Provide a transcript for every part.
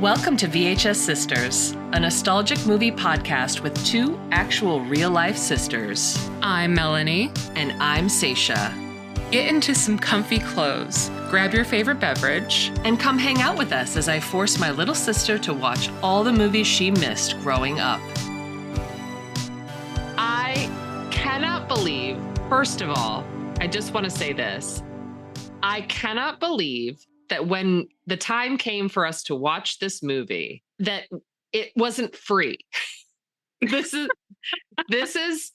Welcome to VHS Sisters, a nostalgic movie podcast with two actual real-life sisters. I'm Melanie. And I'm Saysha. Get into some comfy clothes, grab your favorite beverage, and come hang out with us as I force my little sister to watch all the movies she missed growing up. I cannot believe, first of all, I just want to say this. I cannot believe that when the time came for us to watch this movie, that it wasn't free. This is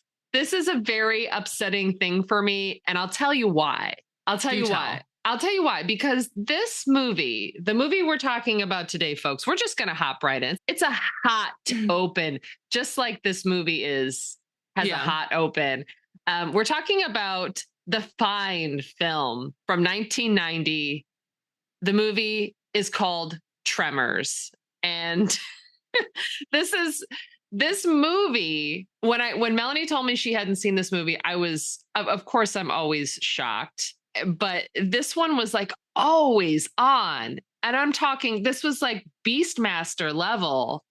a very upsetting thing for me, and I'll tell you why. I'll tell you why. Because this movie, the movie we're talking about today, folks, we're just going to hop right in. It's a hot open, just like this movie has a hot open. We're talking about the fine film from 1990. The movie is called Tremors. And this movie, when Melanie told me she hadn't seen this movie, I was, of course, I'm always shocked. But this one was like always on. And I'm talking, this was like Beastmaster level.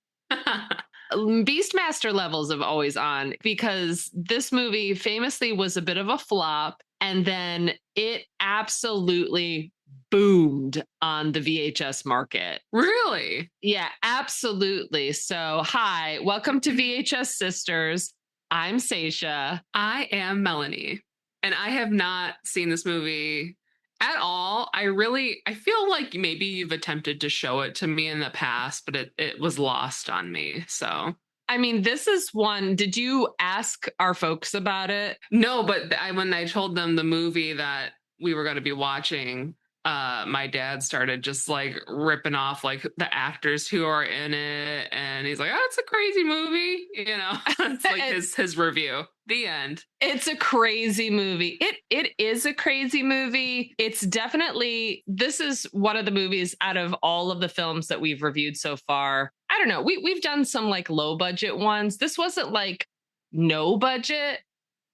Beastmaster levels of always on, because this movie famously was a bit of a flop. And then it absolutely boomed on the VHS market. Really? Yeah, absolutely. So, hi, welcome to VHS Sisters. I'm Saysha. I am Melanie. And I have not seen this movie at all. I feel like maybe you've attempted to show it to me in the past, but it was lost on me. So, I mean, this is one. Did you ask our folks about it? No, but when I told them the movie that we were going to be watching, my dad started just like ripping off like the actors who are in it, and he's like, "Oh, it's a crazy movie," you know. It's like his review. The end. It's a crazy movie. It is a crazy movie. It's definitely, this is one of the movies out of all of the films that we've reviewed so far. I don't know. We've done some like low budget ones. This wasn't like no budget,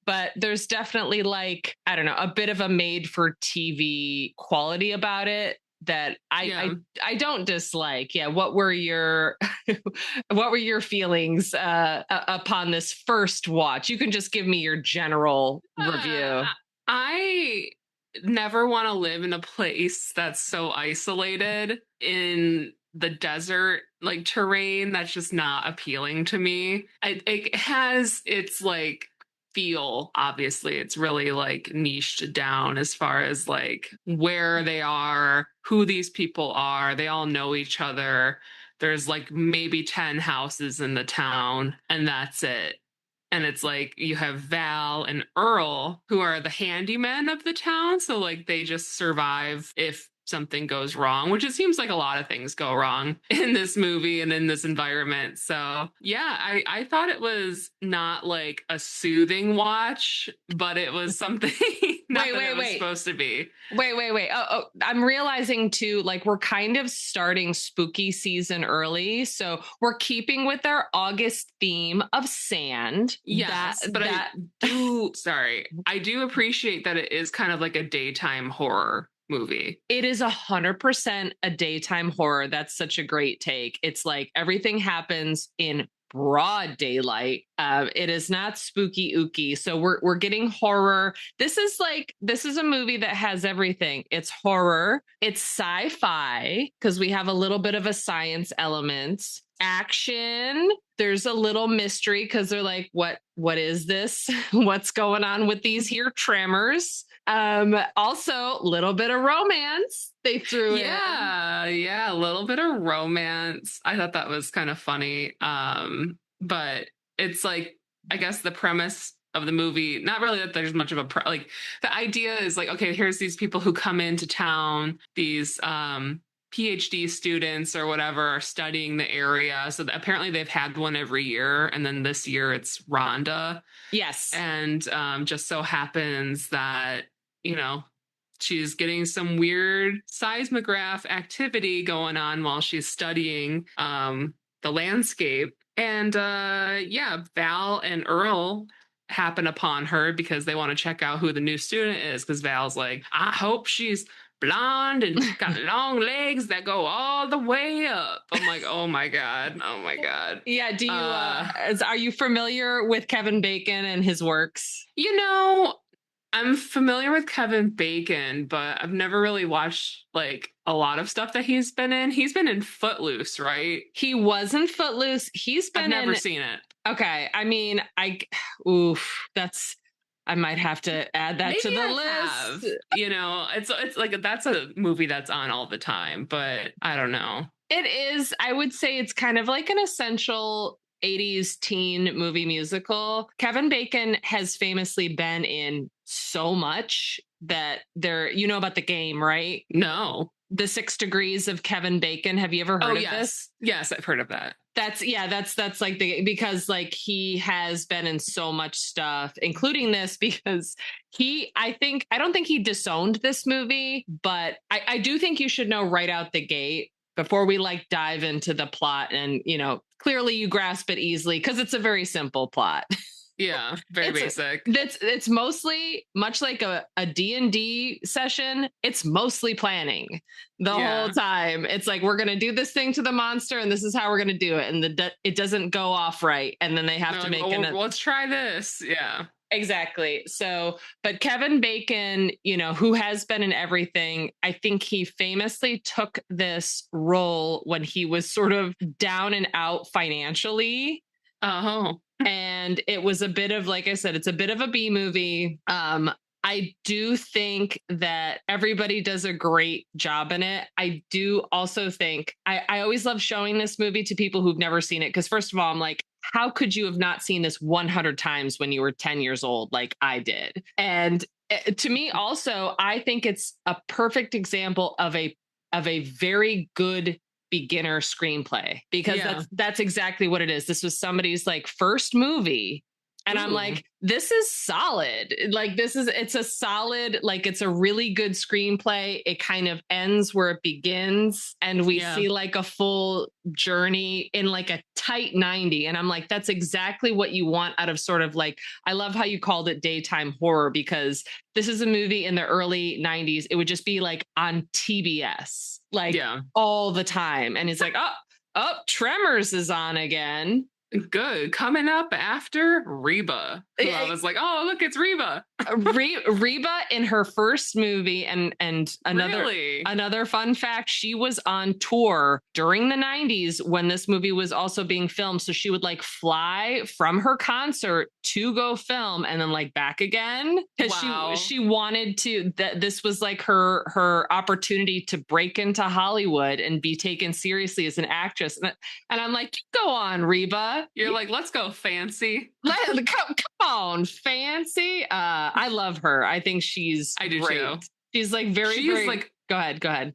but there's definitely like, I don't know, a bit of a made for TV quality about it that I don't dislike. Yeah. What were your feelings upon this first watch? You can just give me your general review. I never want to live in a place that's so isolated in the desert like terrain. That's just not appealing to me. It has its like feel, obviously it's really like niched down as far as like where they are, who these people are. They all know each other. There's like maybe 10 houses in the town, and that's it. And it's like you have Val and Earl, who are the handymen of the town. So like they just survive if something goes wrong, which it seems like a lot of things go wrong in this movie and in this environment. So yeah, I thought it was not like a soothing watch, but it was something that it was supposed to be. Wait. Oh, I'm realizing too, like we're kind of starting spooky season early. So we're keeping with our August theme of sand. Yes, I do appreciate that it is kind of like a daytime horror movie. It is 100% a daytime horror. That's such a great take. It's like everything happens in broad daylight. It is not spooky ooky. So we're getting horror. This is a movie that has everything. It's horror. It's sci-fi because we have a little bit of a science element. Action. There's a little mystery because they're like, what is this? What's going on with these here tremors? Also a little bit of romance they threw in. Yeah, a little bit of romance. I thought that was kind of funny. But it's like, I guess the premise of the movie, not really that there's much of a like the idea is like, okay, here's these people who come into town, these PhD students or whatever are studying the area. So apparently they've had one every year. And then this year it's Rhonda. Yes. And just so happens that, you know, she's getting some weird seismograph activity going on while she's studying the landscape. And Val and Earl happen upon her because they want to check out who the new student is, because Val's like, I hope she's blonde and got long legs that go all the way up. I'm like, oh my God. Oh my God. Yeah. Do you, are you familiar with Kevin Bacon and his works? You know, I'm familiar with Kevin Bacon, but I've never really watched like a lot of stuff that he's been in. He's been in Footloose, right? He was in Footloose. He's been I've never in, seen it. okay. I mean, I might have to add that Maybe to the I list. have. You know, it's like that's a movie that's on all the time, but I don't know. It is, I would say it's kind of like an essential 80s teen movie musical. Kevin Bacon has famously been in so much that you know about The Game, right? No. The 6 Degrees of Kevin Bacon. Have you ever heard of this? Yes, I've heard of that. That's like because like he has been in so much stuff, including this, because I don't think he disowned this movie, but I do think you should know right out the gate before we like dive into the plot. And, you know, clearly you grasp it easily because it's a very simple plot. Yeah, very basic. It's mostly much like a D&D session. It's mostly planning the whole time. It's like, we're going to do this thing to the monster and this is how we're going to do it. And it doesn't go off right. And then they have to make let's try this. Yeah. Exactly. So, but Kevin Bacon, you know, who has been in everything, I think he famously took this role when he was sort of down and out financially. Oh. And it was a bit of, like I said, it's a bit of a B movie. I do think that everybody does a great job in it. I do also think I always love showing this movie to people who've never seen it. Because first of all, I'm like, how could you have not seen this 100 times when you were 10 years old, like I did? And to me also, I think it's a perfect example of a very good beginner screenplay, because that's exactly what it is. This was somebody's like first movie. And I'm like, this is solid. Like, it's a solid, like, it's a really good screenplay. It kind of ends where it begins. And we see like a full journey in like a tight 90. And I'm like, that's exactly what you want out of sort of like, I love how you called it daytime horror, because this is a movie in the early 90s. It would just be like on TBS, like all the time. And it's like, oh, Tremors is on again. Good. Coming up after Reba. I was like, oh, look, it's Reba. Reba in her first movie. And another fun fact, she was on tour during the 90s when this movie was also being filmed. So she would like fly from her concert to go film and then like back again. Because she wanted to, this was like her opportunity to break into Hollywood and be taken seriously as an actress. And I'm like, go on, Reba. You're like, let's go fancy. Come on, fancy. I love her. I think I do great. Too. She's like very like, go ahead.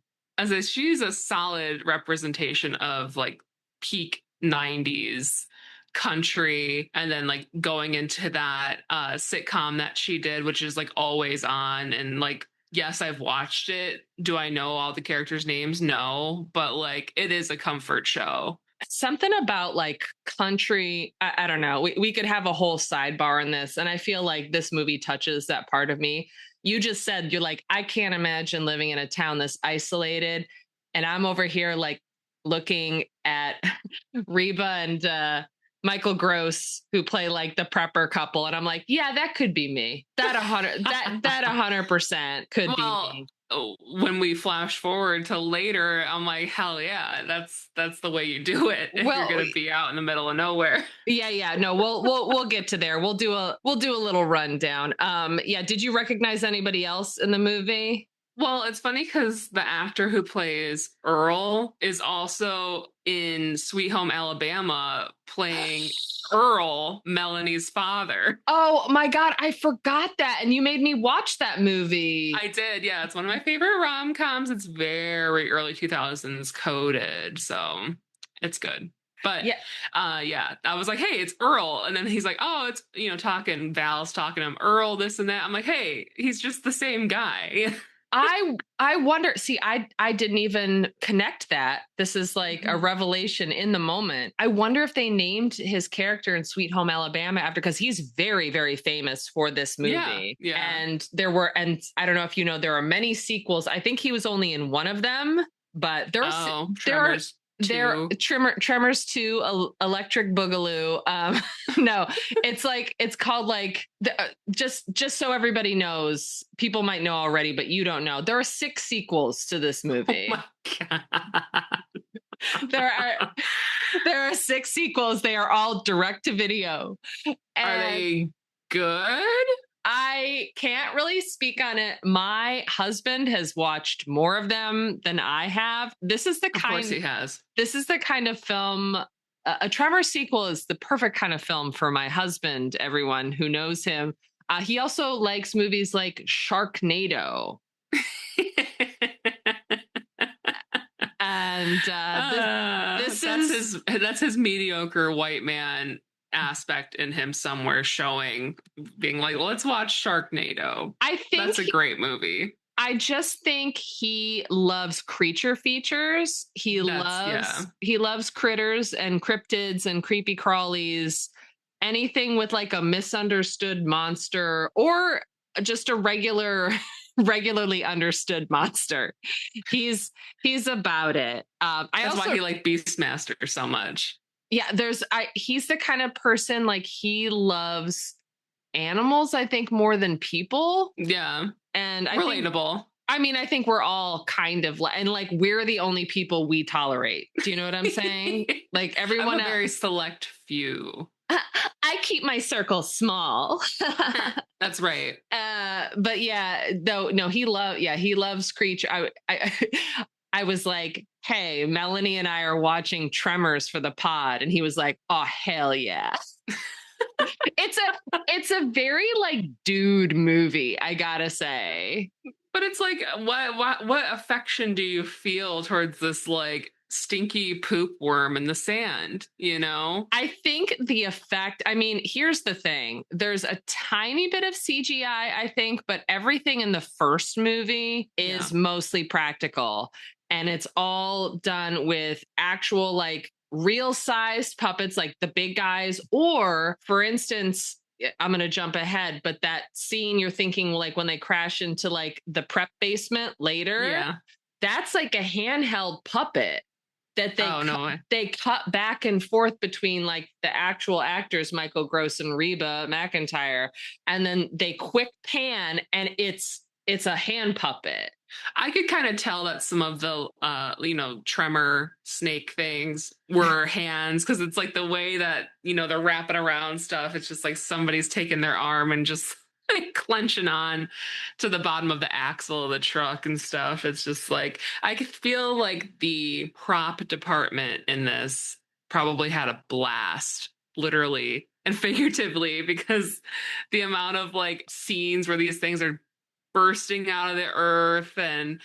She's a solid representation of like peak 90s country, and then like going into that sitcom that she did, which is like Always On. And like, yes, I've watched it. Do I know all the characters' names? No, but like, it is a comfort show. Something about like country, I don't know. We could have a whole sidebar on this. And I feel like this movie touches that part of me. You just said, you're like, I can't imagine living in a town this isolated. And I'm over here like looking at Reba and Michael Gross, who play like the prepper couple. And I'm like, yeah, that could be me. That 100% could be me. When we flash forward to later, I'm like, hell yeah, that's the way you do it if you're gonna be out in the middle of nowhere. Yeah. No, we'll get to there. We'll do a little rundown. Did you recognize anybody else in the movie? Well, it's funny because the actor who plays Earl is also in Sweet Home Alabama playing Earl, Melanie's father. Oh my God, I forgot that. And you made me watch that movie. I did, yeah. It's one of my favorite rom-coms. It's very early 2000s coded, so it's good. But I was like, hey, it's Earl. And then he's like, oh, it's, Val's talking to him, Earl, this and that. I'm like, hey, he's just the same guy. I wonder, see, I didn't even connect that. This is like a revelation in the moment. I wonder if they named his character in Sweet Home Alabama after, because he's very, very famous for this movie. Yeah. And and I don't know if you know, there are many sequels. I think he was only in one of them, but there are Tremors. Tremors 2, Electric Boogaloo. No, it's called like just so everybody knows, people might know already, but you don't know. There are 6 sequels to this movie. Oh my God. there are 6 sequels. They are all direct to video. Are they good? I can't really speak on it. My husband has watched more of them than I have. This is the Of course he has. This is the kind of film. A Tremor sequel is the perfect kind of film for my husband. Everyone who knows him, he also likes movies like Sharknado. And that's his mediocre white man aspect in him somewhere, showing, being like, let's watch Sharknado. I think that's a great movie. I just think he loves creature features. He loves critters and cryptids and creepy crawlies, anything with like a misunderstood monster or just a regularly understood monster. He's about it. That's why he liked Beastmaster so much. Yeah, he's the kind of person, like, he loves animals, I think, more than people. Yeah. And relatable. I think we're all kind of and like, we're the only people we tolerate. Do you know what I'm saying? Like, everyone I'm a very select few. I keep my circle small. That's right. But yeah, no, he loves creature. I was like, hey, Melanie and I are watching Tremors for the pod. And he was like, oh, hell yeah. It's a very like dude movie, I gotta say. But it's like, what affection do you feel towards this like stinky poop worm in the sand, you know? I think the effect, here's the thing. There's a tiny bit of CGI, I think, but everything in the first movie is mostly practical. And it's all done with actual, like, real sized puppets, like the big guys. Or, for instance, I'm going to jump ahead, but that scene you're thinking, like, when they crash into like the prep basement later, that's like a handheld puppet that they cut back and forth between like the actual actors, Michael Gross and Reba McEntire, and then they quick pan and it's a hand puppet. I could kind of tell that some of the, tremor snake things were hands, because it's like the way that, they're wrapping around stuff. It's just like somebody's taking their arm and just like clenching on to the bottom of the axle of the truck and stuff. It's just like, I could feel like the prop department in this probably had a blast, literally and figuratively, because the amount of like scenes where these things are bursting out of the earth and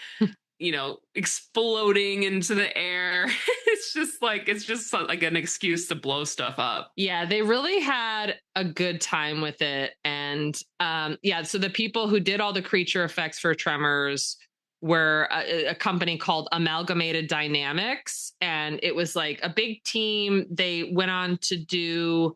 exploding into the air. It's just like an excuse to blow stuff up. Yeah, they really had a good time with it. And so the people who did all the creature effects for Tremors were a company called Amalgamated Dynamics, and it was like a big team. They went on to do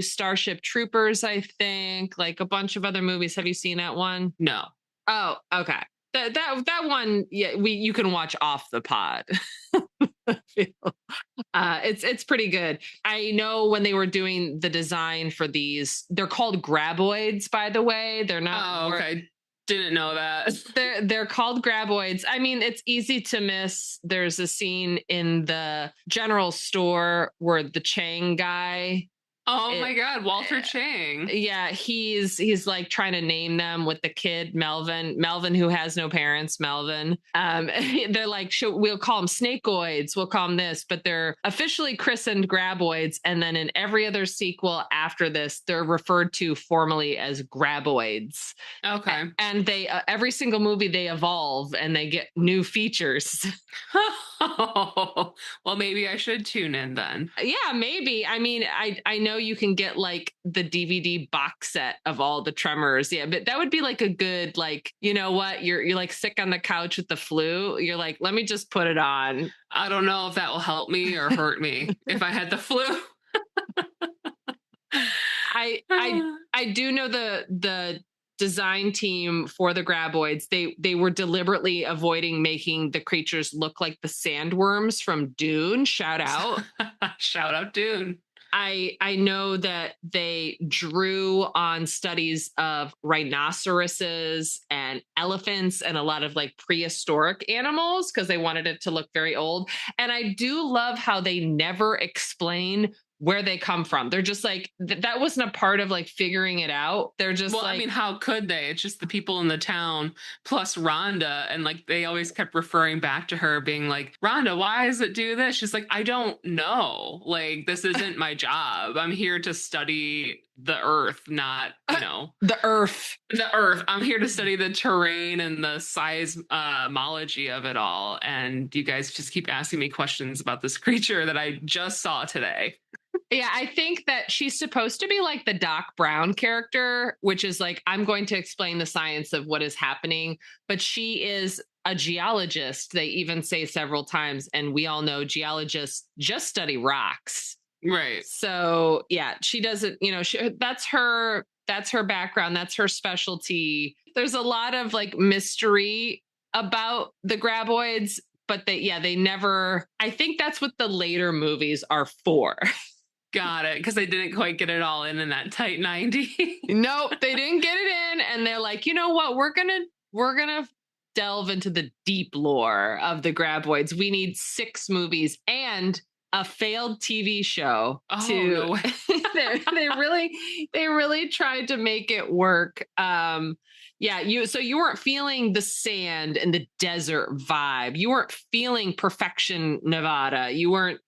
Starship Troopers, I think, like a bunch of other movies. Have you seen that one? No. Oh, okay. That one, you can watch off the pod. It's pretty good. I know when they were doing the design for these, they're called graboids, by the way. They're not. Oh, okay. Didn't know that. They're called graboids. It's easy to miss. There's a scene in the general store where the Chang guy. Oh my God, Walter Chang. Yeah, he's like trying to name them with the kid Melvin, who has no parents, Melvin. They're like, we'll call them snakeoids, we'll call them this, but they're officially christened graboids. And then in every other sequel after this, they're referred to formally as graboids. Okay. And they every single movie they evolve and they get new features. Well, maybe I should tune in then. Yeah, maybe. I know know you can get like the DVD box set of all the Tremors. Yeah, but that would be like a good, like, you know what? You're like sick on the couch with the flu. You're like, let me just put it on. I don't know if that will help me or hurt me if I had the flu. I do know the design team for the graboids. They were deliberately avoiding making the creatures look like the sandworms from Dune. Shout out. Shout out Dune. I know that they drew on studies of rhinoceroses and elephants and a lot of like prehistoric animals because they wanted it to look very old. And I do love how they never explain where they come from. They're just like, that wasn't a part of like figuring it out. They're just well, like, I mean, how could they? It's just the people in the town plus Rhonda. And like, they always kept referring back to her being like, Rhonda, why does it do this? She's like, I don't know. Like, this isn't my job. I'm here to study the earth, not, you know, the earth. I'm here to study the terrain and the seismology of it all. And you guys just keep asking me questions about this creature that I just saw today. Yeah, I think that she's supposed to be like the Doc Brown character, which is like, I'm going to explain the science of what is happening. But she is a geologist. They even say several times. And we all know geologists just study rocks. Right. So yeah, she doesn't, you know, that's her background. That's her specialty. There's a lot of like mystery about the graboids, but they never, I think that's what the later movies are for. Got it. Because they didn't quite get it all in that tight 90. Nope, they didn't get it in. And they're like, you know what? We're gonna delve into the deep lore of the graboids. We need 6 movies and a failed TV show No way. they really tried to make it work. You weren't feeling the sand and the desert vibe. You weren't feeling perfection Nevada. You weren't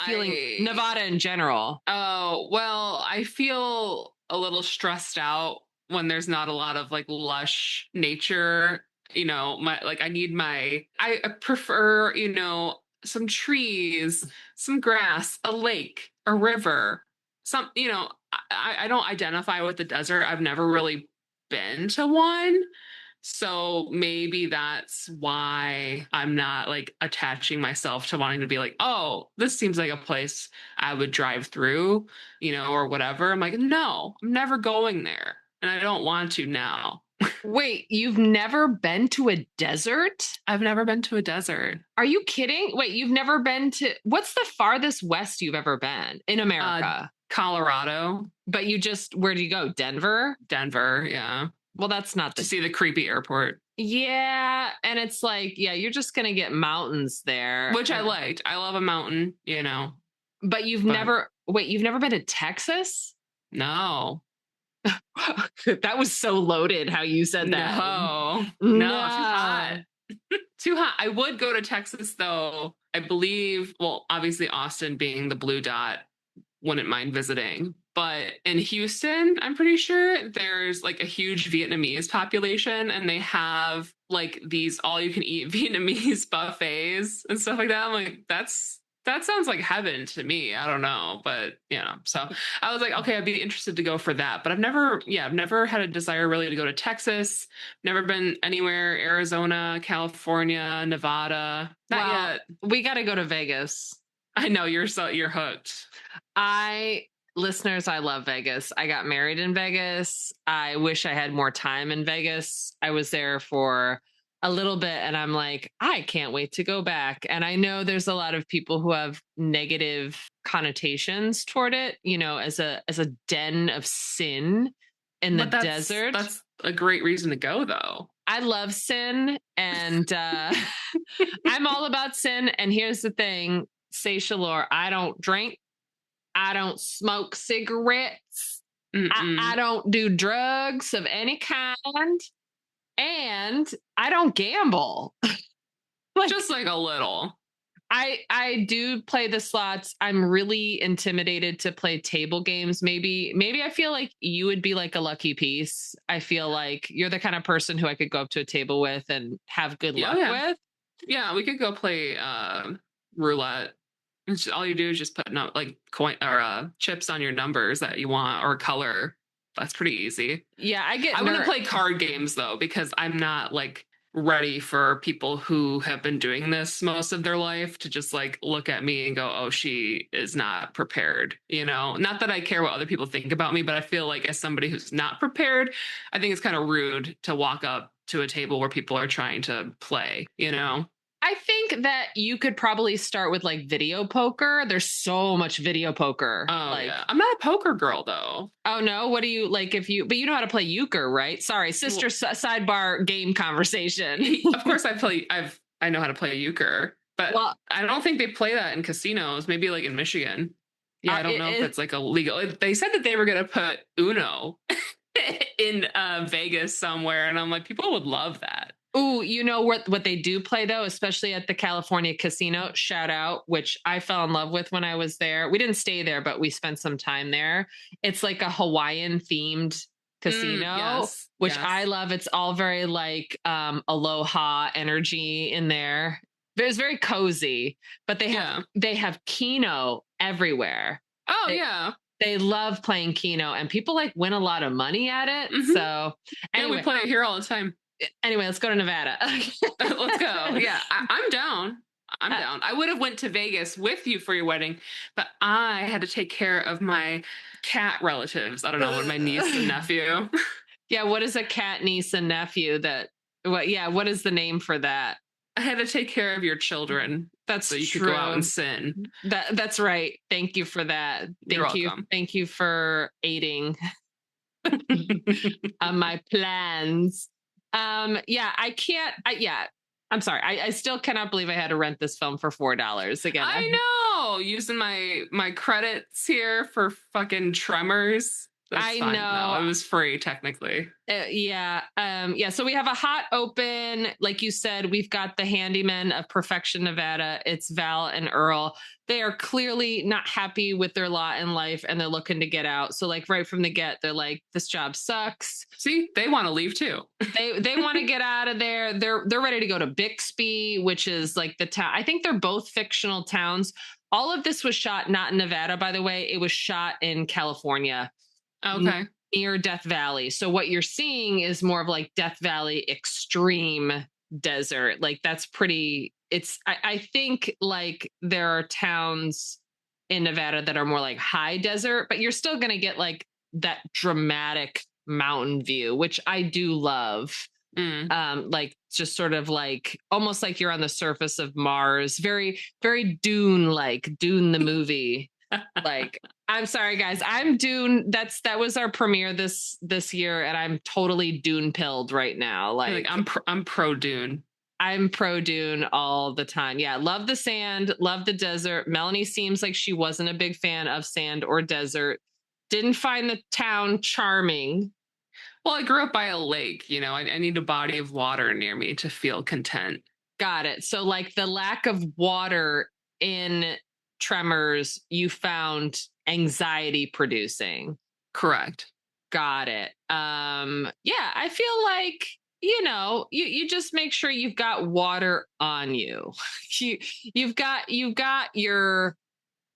feeling Nevada in general. Oh, well, I feel a little stressed out when there's not a lot of like lush nature. You know, I prefer, you know, some trees, some grass, a lake, a river, some, you know, I don't identify with the desert. I've never really been to one. So maybe that's why I'm not like attaching myself to wanting to be like, oh, this seems like a place I would drive through, you know, or whatever. I'm like, no, I'm never going there. And I don't want to now. Wait, you've never been to a desert? I've never been to a desert. Are you kidding? Wait, you've never been to, what's the farthest west you've ever been in America? Colorado. But where do you go? Denver? Denver, yeah. Well, that's not to see the creepy airport. Yeah. And it's like, yeah, you're just going to get mountains there. Which I liked. I love a mountain, you know. But you've never been to Texas? No. That was so loaded how you said that. No, too hot. Too hot. I would go to Texas though. I believe, well, obviously Austin being the blue dot, wouldn't mind visiting. But in Houston, I'm pretty sure there's like a huge Vietnamese population and they have like these all you can eat Vietnamese buffets and stuff like that. I'm like, that sounds like heaven to me. I don't know, but you know, so I was like, okay, I'd be interested to go for that. But I've never had a desire really to go to Texas. Never been anywhere, Arizona, California, Nevada. Not yet. We got to go to Vegas. I know you're hooked. Listeners, I love Vegas. I got married in Vegas. I wish I had more time in Vegas. I was there for a little bit and I'm like, I can't wait to go back. And I know there's a lot of people who have negative connotations toward it, you know, as a den of sin in the desert. That's a great reason to go though. I love sin and I'm all about sin. And here's the thing, Saysha Lore, I don't drink. I don't smoke cigarettes. I don't do drugs of any kind. And I don't gamble. Just like a little. I do play the slots. I'm really intimidated to play table games. Maybe I feel like you would be like a lucky piece. I feel like you're the kind of person who I could go up to a table with and have good luck with. Yeah, we could go play roulette. All you do is just put like coin or chips on your numbers that you want or color. That's pretty easy. Yeah, I want to play card games though, because I'm not like ready for people who have been doing this most of their life to just like look at me and go, oh, she is not prepared. Not that I care what other people think about me, but I feel like as somebody who's not prepared, I think it's kind of rude to walk up to a table where people are trying to play. I think that you could probably start with like video poker. There's so much video poker. Oh, yeah. I'm not a poker girl though. Oh no, what do you like but you know how to play euchre, right? Sorry, sister sidebar game conversation. Of course I know how to play euchre, but I don't think they play that in casinos, maybe like in Michigan. Yeah, I don't know if it's like illegal. They said that they were going to put Uno in Vegas somewhere, and I'm like, people would love that. Ooh, you know what they do play though, especially at the California casino, shout out, which I fell in love with when I was there. We didn't stay there, but we spent some time there. It's like a Hawaiian themed casino, which I love. It's all very like aloha energy in there. It's very cozy, but they have Keno everywhere. Oh, yeah. They love playing Keno, and people like win a lot of money at it. Mm-hmm. So anyway, we play it here all the time. Anyway, let's go to Nevada. Let's go. Yeah, I'm down. I'm down. I would have went to Vegas with you for your wedding, but I had to take care of my cat relatives. I don't know, my niece and nephew. Yeah, what is a cat, niece, and nephew? What is the name for that? I had to take care of your children. That's so you true. could go out and sin. That's right. Thank you for that. You're welcome. Thank you for aiding on my plans. I'm sorry. I still cannot believe I had to rent this film for $4 again. I know, using my credits here for fucking Tremors. That's fine. No, it was free technically. So we have a hot open. Like you said, we've got the handyman of Perfection, Nevada. It's Val and Earl. They are clearly not happy with their lot in life, and they're looking to get out. So like right from the get, they're like, this job sucks. See, they want to leave too. They want to get out of there. They're ready to go to Bixby, which is like the town. I think they're both fictional towns. All of this was shot not in Nevada, by the way. It was shot in California. Okay. Near Death Valley. So what you're seeing is more of like Death Valley extreme desert. Like that's pretty, I think like there are towns in Nevada that are more like high desert, but you're still going to get like that dramatic mountain view, which I do love. Like just sort of like almost like you're on the surface of Mars. Very, very Dune, like Dune the movie. Like, I'm sorry, guys. I'm Dune. That was our premiere this year, and I'm totally Dune pilled right now. Like I'm pro Dune. I'm pro Dune all the time. Yeah, love the sand, love the desert. Melanie seems like she wasn't a big fan of sand or desert. Didn't find the town charming. Well, I grew up by a lake. I need a body of water near me to feel content. Got it. So, like the lack of water in Tremors, you found anxiety producing. Correct. Got it. I feel like you just make sure you've got water on you. You've got your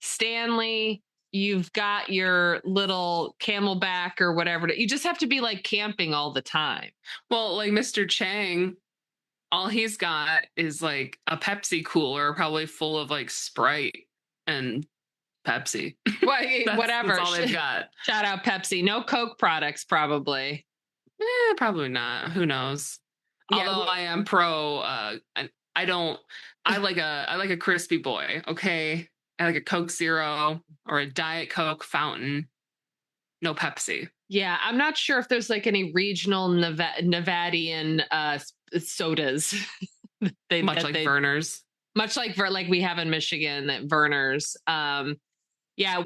Stanley, you've got your little Camelback or whatever. You just have to be like camping all the time. Well, like Mr. Chang, all he's got is like a Pepsi cooler, probably full of like Sprite and Pepsi. Whatever. That's all they've got. Shout out Pepsi. No Coke products, probably. Probably not. Who knows? Yeah, although I am pro. I like a crispy boy. Okay, I like a Coke Zero or a Diet Coke fountain. No Pepsi. Yeah, I'm not sure if there's like any regional Nevadian sodas. Much like Verner's. Much like we have in Michigan at Verner's.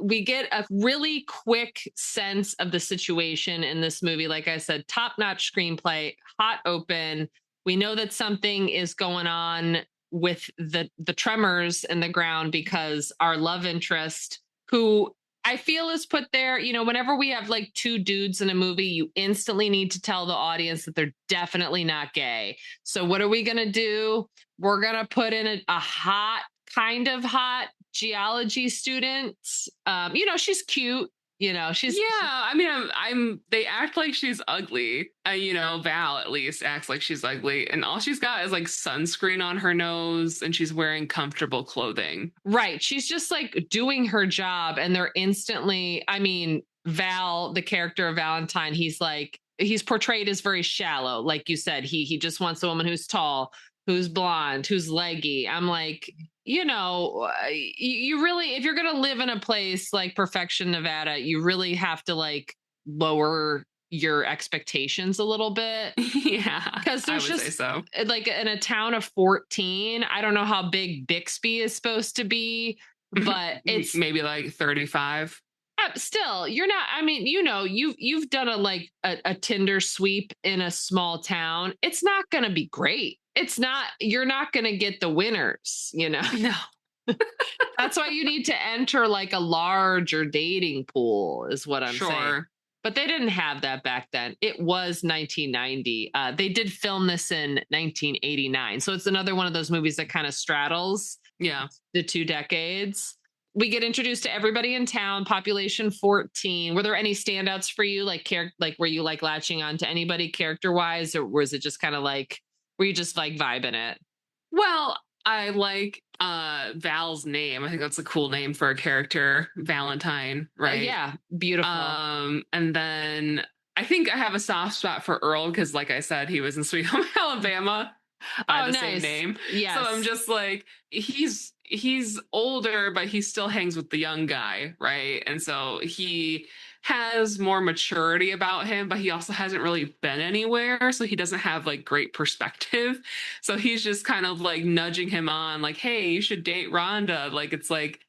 We get a really quick sense of the situation in this movie. Like I said, top-notch screenplay, hot open. We know that something is going on with the tremors in the ground because our love interest, who I feel is put there, whenever we have like two dudes in a movie, you instantly need to tell the audience that they're definitely not gay. So what are we going to do? We're going to put in a hot, kind of hot geology student. She's cute. She's Yeah, I mean, They act like she's ugly. Val at least acts like she's ugly, and all she's got is like sunscreen on her nose, and she's wearing comfortable clothing. right. She's just like doing her job, and they're instantly. I mean, Val, the character of Valentine, he's portrayed as very shallow, like you said. He just wants a woman who's tall, who's blonde, who's leggy. I'm like, you really, if you're going to live in a place like Perfection, Nevada, you really have to like lower your expectations a little bit. Yeah, Because I there's would say just so. like in a town of 14, I don't know how big Bixby is supposed to be, but it's maybe like 35. still, you're not. I mean, you've done a Tinder sweep in a small town. It's not going to be great. It's not. You're not going to get the winners. No. That's why you need to enter like a larger dating pool, is what I'm saying. But they didn't have that back then. It was 1990. They did film this in 1989, so it's another one of those movies that kind of straddles the 2 decades. We get introduced to everybody in town, population 14. Were there any standouts for you? Like were you like latching on to anybody character wise, or was it just kind of like, were you just like vibing it? Well, I like Val's name. I think that's a cool name for a character, Valentine, right? Yeah, beautiful. And then I think I have a soft spot for Earl because, like I said, he was in Sweet Home Alabama. The same name. Yes. So I'm just like, he's older, but he still hangs with the young guy, right? And so he has more maturity about him, but he also hasn't really been anywhere. So he doesn't have like great perspective. So he's just kind of like nudging him on, like, hey, you should date Rhonda. Like, it's like,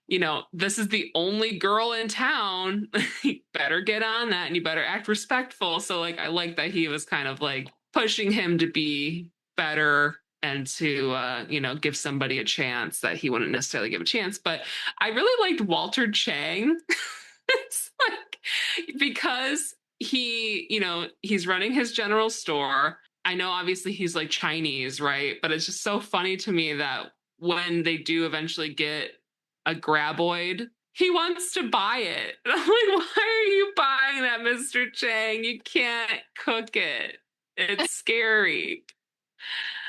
this is the only girl in town. You better get on that and you better act respectful. So like, I like that he was kind of like pushing him to be better and to give somebody a chance that he wouldn't necessarily give a chance. But I really liked Walter Chang. It's like, because he's running his general store. I know obviously he's like Chinese, right? But it's just so funny to me that when they do eventually get a graboid, he wants to buy it. And I'm like, why are you buying that, Mr. Chang? You can't cook it. It's scary.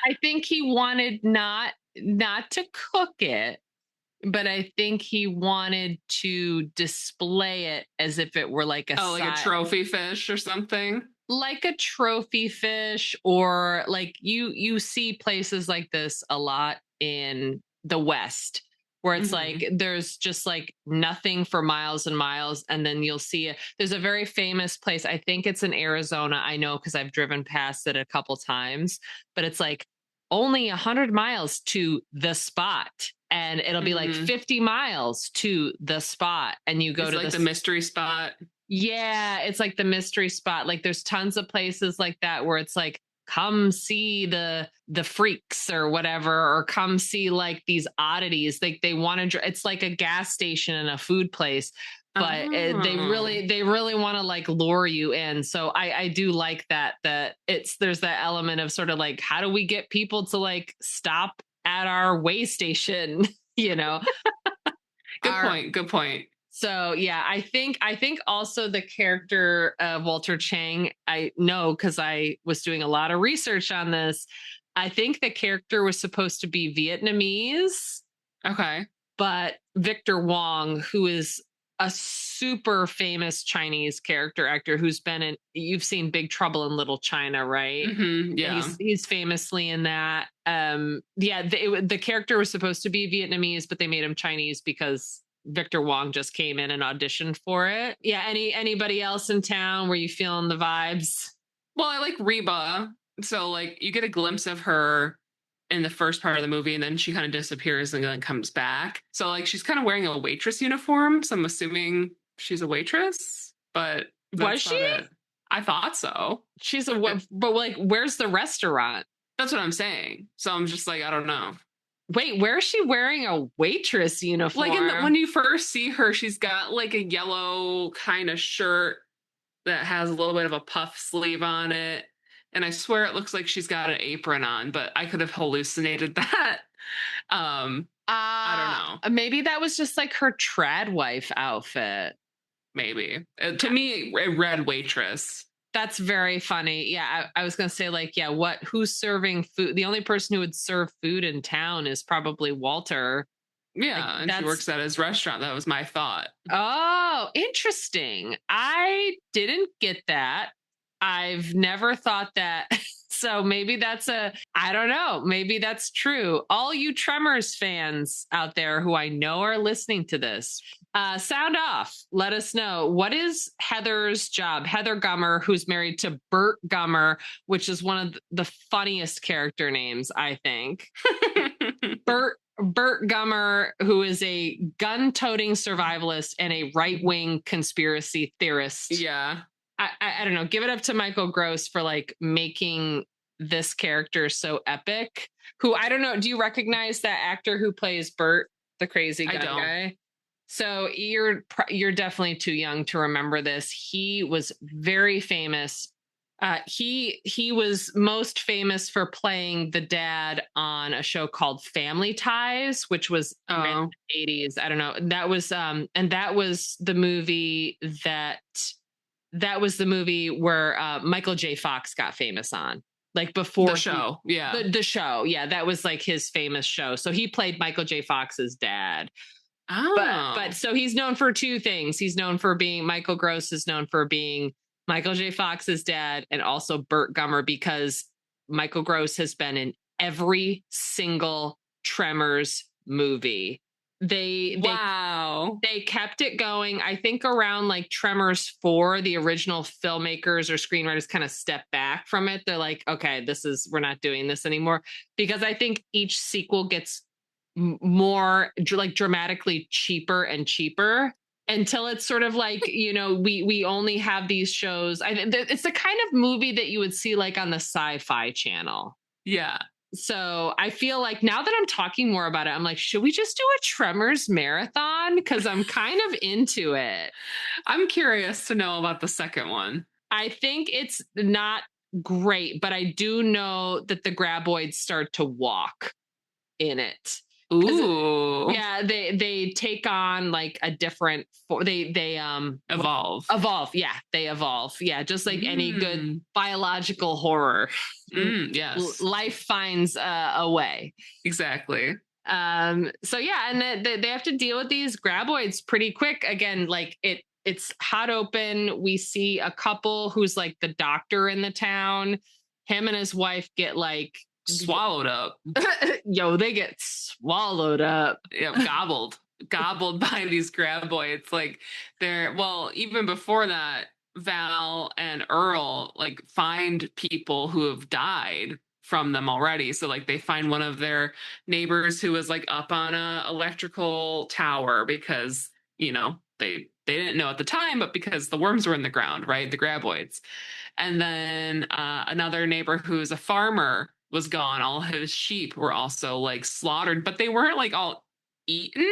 I think he wanted not to cook it, but I think he wanted to display it as if it were like like a trophy fish or something. Like a trophy fish, or like you see places like this a lot in the West, where it's like there's just like nothing for miles and miles, and then you'll see there's a very famous place. I think it's in Arizona. I know because I've driven past it a couple times, but it's like only 100 miles to the spot, and it'll be like 50 miles to the spot, and you go to like the mystery spot. Yeah, it's like the mystery spot. Like there's tons of places like that where it's like, come see the freaks or whatever, or come see like these oddities. Like they want to, it's like a gas station and a food place, but they really want to like lure you in. So I do like that there's that element of sort of like, how do we get people to like stop at our way station? Good point. So yeah, I think also the character of Walter Chang, I know because I was doing a lot of research on this. I think the character was supposed to be Vietnamese. Okay. But Victor Wong, who is a super famous Chinese character actor who's been you've seen Big Trouble in Little China, right? Yeah. He's famously in that. The character was supposed to be Vietnamese, but they made him Chinese because Victor Wong just came in and auditioned for it. Yeah. Anybody else in town? Were you feeling the vibes? Well, I like Reba. So like you get a glimpse of her in the first part of the movie, and then she kind of disappears and then comes back. So like she's kind of wearing a waitress uniform. So I'm assuming she's a waitress, but was she? I thought so. She's but like, where's the restaurant? That's what I'm saying. So I'm just like, I don't know. Wait, where is she wearing a waitress uniform? Like when you first see her, she's got like a yellow kind of shirt that has a little bit of a puff sleeve on it. And I swear it looks like she's got an apron on, but I could have hallucinated that. I don't know. Maybe that was just like her trad wife outfit. Maybe. To me, a red waitress. That's very funny. Yeah, I was gonna say, like, yeah, who's serving food? The only person who would serve food in town is probably Walter. Like, Yeah, and she works at his restaurant. That was my thought. Oh, interesting. I didn't get that. I've never thought that. So maybe I don't know, maybe that's true. All you Tremors fans out there who I know are listening to this, sound off. Let us know. What is Heather's job? Heather Gummer, who's married to Bert Gummer, which is one of the funniest character names, I think. Bert Gummer, who is a gun-toting survivalist and a right-wing conspiracy theorist. Yeah. I don't know. Give it up to Michael Gross for like making this character so epic. Who, I don't know. Do you recognize that actor who plays Bert, the crazy gun guy? So you're definitely too young to remember this. He was very famous. He was most famous for playing the dad on a show called Family Ties, which was in the 80s. I don't know. That was and that was the movie where Michael J. Fox got famous on. Like before the show. The show. Yeah, that was like his famous show. So he played Michael J. Fox's dad. Oh. But so he's known for two things. He's known for being Michael Gross is known for being Michael J. Fox's dad, and also Bert Gummer, because Michael Gross has been in every single Tremors movie. They kept it going. I think around like Tremors 4, the original filmmakers or screenwriters kind of stepped back from it. They're like, okay, we're not doing this anymore, because I think each sequel gets more like dramatically cheaper and cheaper, until it's sort of like, we only have these shows. It's the kind of movie that you would see like on the Sci-Fi Channel. Yeah. So I feel like now that I'm talking more about it, I'm like, should we just do a Tremors marathon? Because I'm kind of into it. I'm curious to know about the second one. I think it's not great, but I do know that the graboids start to walk in it. Ooh. Yeah, they take on like a different they evolve. Yeah, they evolve. Yeah, just like any good biological horror. Yes. Life finds a way. Exactly. So yeah, and they have to deal with these graboids pretty quick. Again, like it's hot open. We see a couple who's like the doctor in the town. Him and his wife get like swallowed up. They get swallowed up. Yeah, gobbled by these graboids. Like even before that, Val and Earl like find people who have died from them already. So like they find one of their neighbors who was like up on a electrical tower because they didn't know at the time, but because the worms were in the ground, right? The graboids. And then another neighbor who's a farmer was gone. All his sheep were also like slaughtered, but they weren't like all eaten,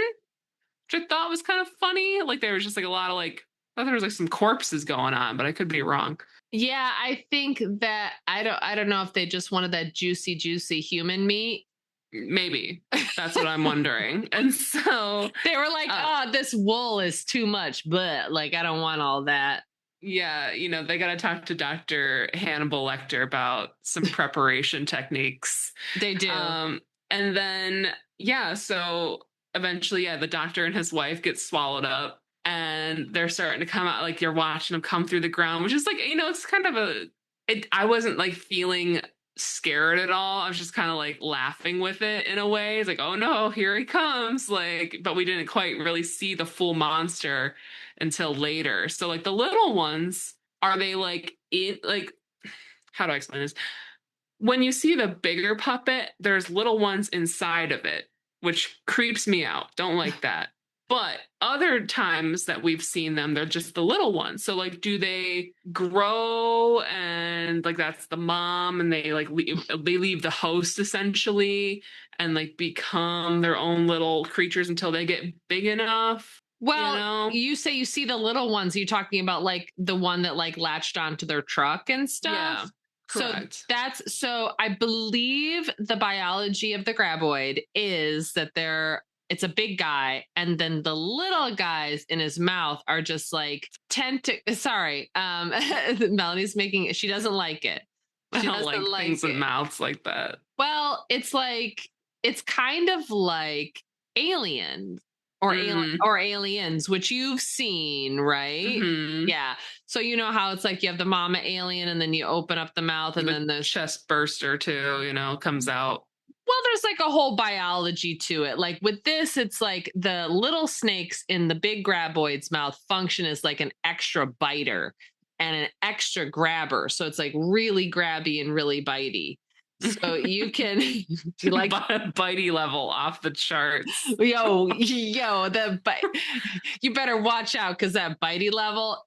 which I thought was kind of funny. Like there was just like a lot of like, I thought there was like some corpses going on, but I could be wrong. Yeah, I think that I don't know if they just wanted that juicy human meat. Maybe that's what I'm wondering. And so they were like, this wool is too much, but like I don't want all that. Yeah, they got to talk to Dr. Hannibal Lecter about some preparation techniques. They do. And then, so eventually, the doctor and his wife get swallowed up and they're starting to come out, like you're watching them come through the ground, which is like, it's kind of I wasn't like feeling scared at all. I was just kind of like laughing with it in a way. It's like, oh no, here he comes. Like, but we didn't quite really see the full monster until later. So like the little ones, are they like how do I explain this? When you see the bigger puppet, there's little ones inside of it, which creeps me out. Don't like that. But other times that we've seen them, they're just the little ones. So like, do they grow and like that's the mom and they like they leave the host essentially and like become their own little creatures until they get big enough? Well, you say you see the little ones. Are you talking about like the one that like latched onto their truck and stuff? Yeah. Correct. So I believe the biology of the graboid is that they're it's a big guy, and then the little guys in his mouth are just like Melanie's making, she doesn't like it. I don't like things with mouths like that. Well, it's like, it's kind of like Aliens or Aliens, which you've seen, right? Mm-hmm. Yeah. So you know how it's like you have the mama alien and then you open up the mouth and then the chest burster too, comes out. Well, there's like a whole biology to it. Like with this, it's like the little snakes in the big graboid's mouth function as like an extra biter and an extra grabber. So it's like really grabby and really bitey. So you can you like bitey level off the charts. Yo, you better watch out because that bitey level,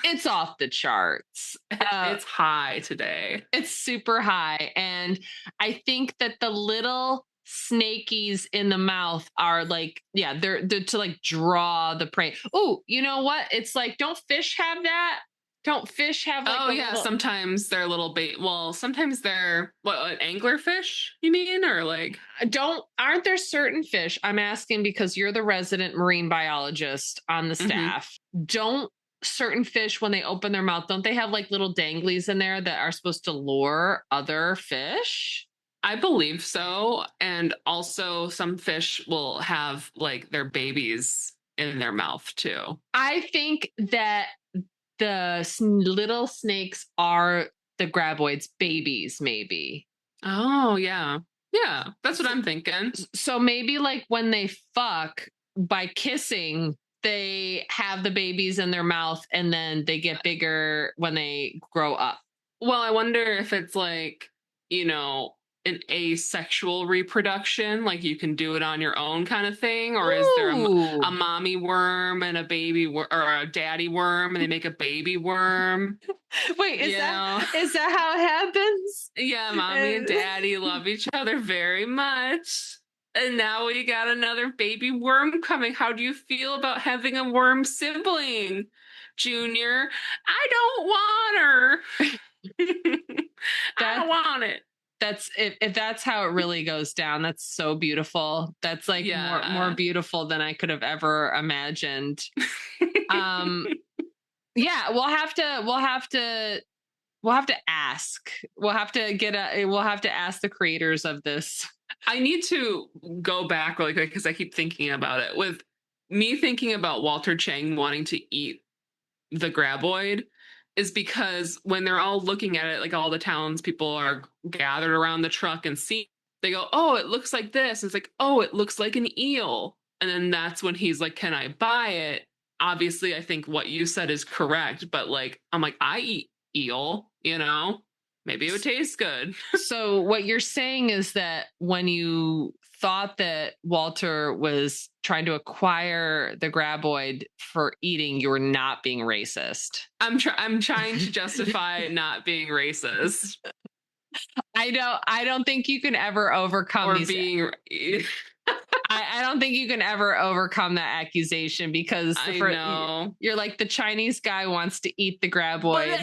it's off the charts. It's high today. It's super high. And I think that the little snakies in the mouth are like, yeah, they're to like draw the prey. Oh, you know what? It's like, don't fish have that? Don't fish have like little... sometimes they're little bait. Well, sometimes they're what, anglerfish, you mean? Or like aren't there certain fish? I'm asking because you're the resident marine biologist on the staff. Don't certain fish, when they open their mouth, don't they have like little danglies in there that are supposed to lure other fish? I believe so. And also some fish will have like their babies in their mouth too. I think that the little snakes are the graboids' babies, maybe. Oh, yeah. Yeah, that's what I'm thinking. So maybe like when they fuck, by kissing, they have the babies in their mouth and then they get bigger when they grow up. Well, I wonder if it's like, an asexual reproduction, like you can do it on your own kind of thing, or is there a mommy worm and a baby or a daddy worm and they make a baby worm? Wait, is that how it happens? Yeah, mommy and daddy love each other very much. And now we got another baby worm coming. How do you feel about having a worm sibling, Junior? I don't want her. I don't want it. That's if that's how it really goes down. That's so beautiful. That's like more beautiful than I could have ever imagined. Yeah, we'll have to ask. We'll have to ask the creators of this. I need to go back really quick because I keep thinking about it. With me thinking about Walter Chang wanting to eat the graboid is because when they're all looking at it, like all the townspeople are gathered around the truck and see, they go, oh, it looks like this. And it's like, oh, it looks like an eel. And then that's when he's like, can I buy it? Obviously, I think what you said is correct. But like, I'm like, I eat eel, maybe it would taste good. So what you're saying is that when you thought that Walter was trying to acquire the graboid for eating, you were not being racist. I'm trying to justify not being racist. I don't think you can ever overcome I don't think you can ever overcome that accusation because you're like, the Chinese guy wants to eat the graboid. But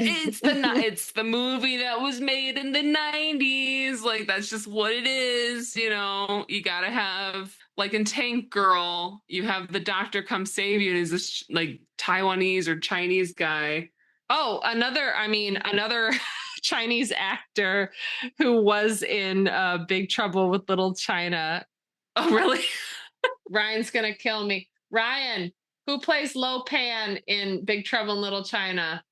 it's the movie that was made in the 90s. Like, that's just what it is. You gotta have, like in Tank Girl, you have the doctor come save you, and is this like Taiwanese or Chinese guy. Oh, another Chinese actor who was in Big Trouble with Little China. Oh, really? Ryan's gonna kill me. Ryan, who plays Lo Pan in Big Trouble in Little China?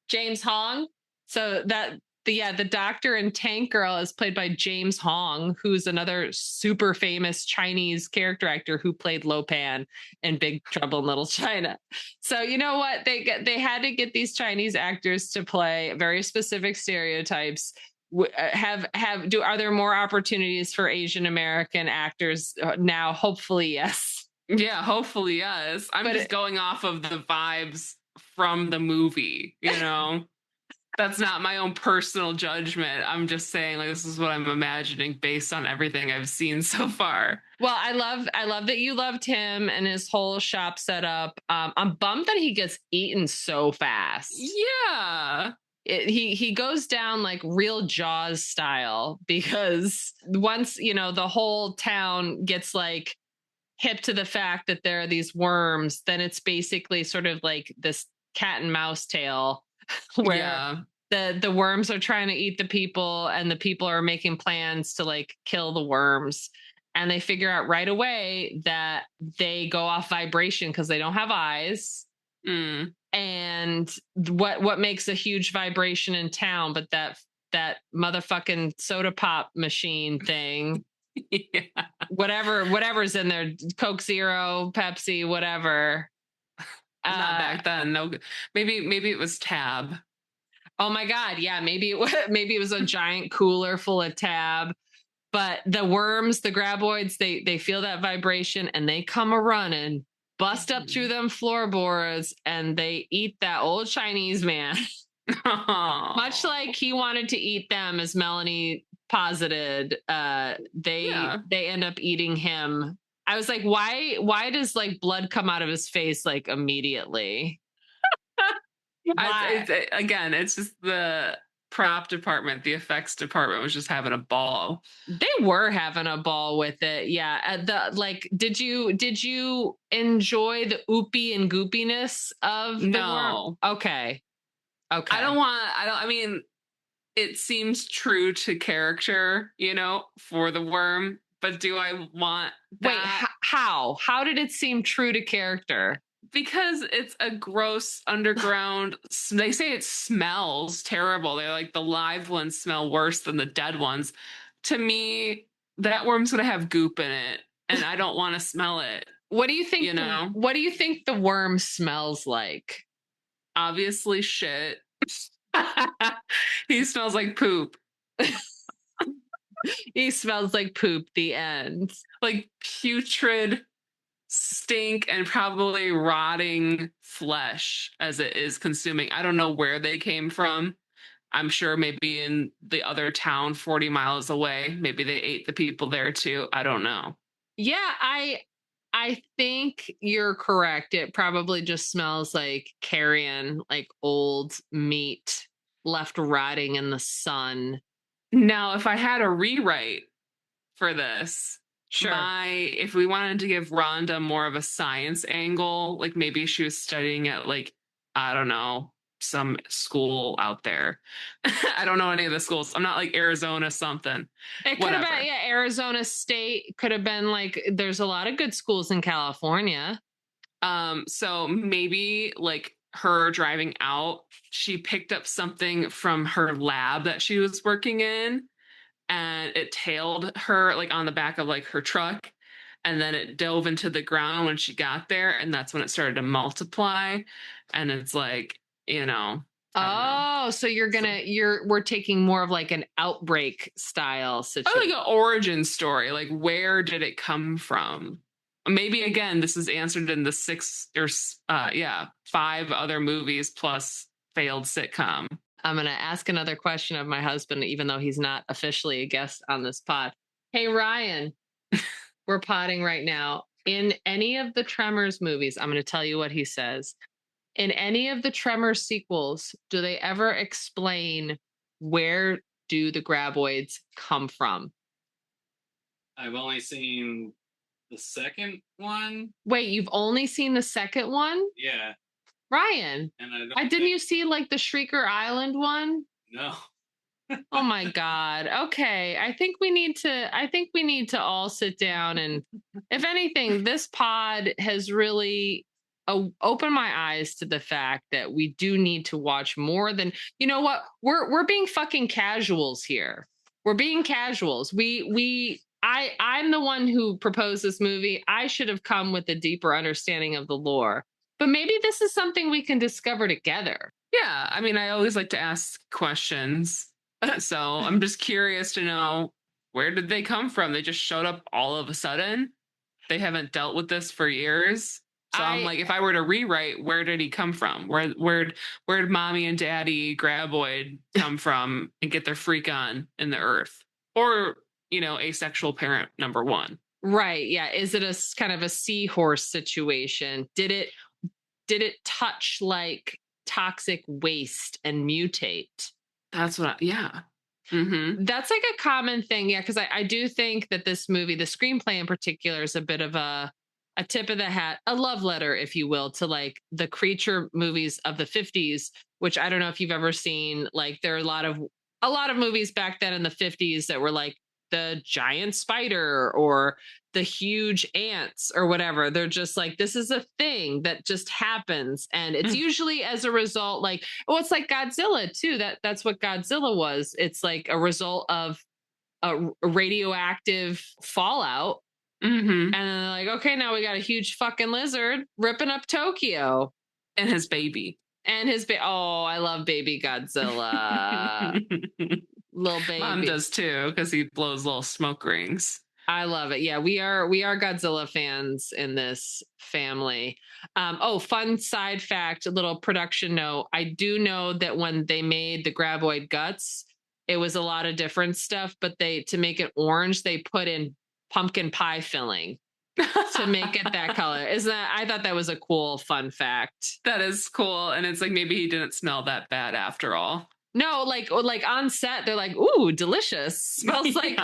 James Hong. So the doctor in Tank Girl is played by James Hong, who's another super famous Chinese character actor who played Lo Pan in Big Trouble in Little China. So you know what? They had to get these Chinese actors to play very specific stereotypes. Are there more opportunities for Asian American actors now? Hopefully, yes. Yeah, hopefully, yes. I'm just going off of the vibes from the movie, That's not my own personal judgment. I'm just saying, like, this is what I'm imagining based on everything I've seen so far. Well, I love that you loved him and his whole shop setup. I'm bummed that he gets eaten so fast. Yeah. He goes down like real Jaws style, because once the whole town gets like hip to the fact that there are these worms, then it's basically sort of like this cat and mouse tale where the worms are trying to eat the people and the people are making plans to like kill the worms. And they figure out right away that they go off vibration because they don't have eyes. And what makes a huge vibration in town but that motherfucking soda pop machine thing. Whatever's in there, Coke Zero, Pepsi, whatever. Not back then. No, maybe it was Tab. Oh my God, yeah, maybe it was a giant cooler full of Tab. But the worms, the graboids, they feel that vibration and they come a running, bust up through them floorboards, and they eat that old Chinese man. Much like he wanted to eat them, as Melanie posited, they end up eating him. I was like, why does like blood come out of his face like immediately? It's just the prop department, the effects department was just having a ball. They were having a ball with it. Yeah. Did you enjoy the oopy and goopiness of the worm? Okay. I mean, it seems true to character, for the worm, but do I want that? Wait, how did it seem true to character? Because it's a gross underground. They say it smells terrible. They're like, the live ones smell worse than the dead ones. To me, that worm's gonna have goop in it, and I don't want to smell it. What do you think? What do you think the worm smells like? Obviously, shit. He smells like poop. He smells like poop. The end. Like putrid stink and probably rotting flesh as it is consuming. I don't know where they came from. I'm sure maybe in the other town 40 miles away. Maybe they ate the people there too. I don't know. Yeah, I think you're correct. It probably just smells like carrion, like old meat left rotting in the sun. Now, if I had a rewrite for this, sure. If we wanted to give Rhonda more of a science angle, like maybe she was studying at like, I don't know, some school out there. I don't know any of the schools. I'm not like Arizona something. It could have been, Arizona State could have been like, there's a lot of good schools in California. So maybe like her driving out, she picked up something from her lab that she was working in, and it tailed her like on the back of like her truck, and then it dove into the ground when she got there, and that's when it started to multiply. And it's like, so we're taking more of like an outbreak style situation. Like an origin story, like where did it come from? Maybe again, this is answered in the 5 other movies plus failed sitcom. I'm going to ask another question of my husband, even though he's not officially a guest on this pod. Hey, Ryan, we're podding right now. In any of the Tremors movies, I'm going to tell you what he says. In any of the Tremors sequels, do they ever explain where do the graboids come from? I've only seen the second one. Wait, you've only seen the second one? Yeah. Ryan, didn't you see like the Shrieker Island one? No. Oh my God. Okay. I think we need to all sit down, and if anything, this pod has really opened my eyes to the fact that we do need to watch more than, you know what? We're being fucking casuals here. We're being casuals. I'm the one who proposed this movie. I should have come with a deeper understanding of the lore. But maybe this is something we can discover together. Yeah, I mean, I always like to ask questions. So I'm just curious to know, where did they come from? They just showed up all of a sudden. They haven't dealt with this for years. So I'm like, if I were to rewrite, where did he come from? Where did mommy and daddy graboid come from and get their freak on in the earth? Or, asexual parent number 1. Right. Yeah. Is it a kind of a seahorse situation? Did it touch like toxic waste and mutate? That's what mm-hmm. That's like a common thing. Yeah. Because I do think that this movie, the screenplay in particular, is a bit of a a tip of the hat, a love letter, if you will, to like the creature movies of the 50s, which I don't know if you've ever seen. Like there are a lot of movies back then in the 50s that were like the giant spider or the huge ants or whatever. They're just like, this is a thing that just happens. And it's usually as a result, like, well, it's like Godzilla too. That's what Godzilla was. It's like a result of a radioactive fallout. Mm-hmm. And then they're like, okay, now we got a huge fucking lizard ripping up Tokyo. And his baby. And his oh, I love baby Godzilla. Little baby. Mom does too, because he blows little smoke rings. I love it. Yeah, we are Godzilla fans in this family. Fun side fact, a little production note. I do know that when they made the graboid guts, it was a lot of different stuff, but to make it orange, they put in pumpkin pie filling to make it that color. I thought that was a cool fun fact. That is cool. And it's like maybe he didn't smell that bad after all. No, like on set, they're like, ooh, delicious. Smells like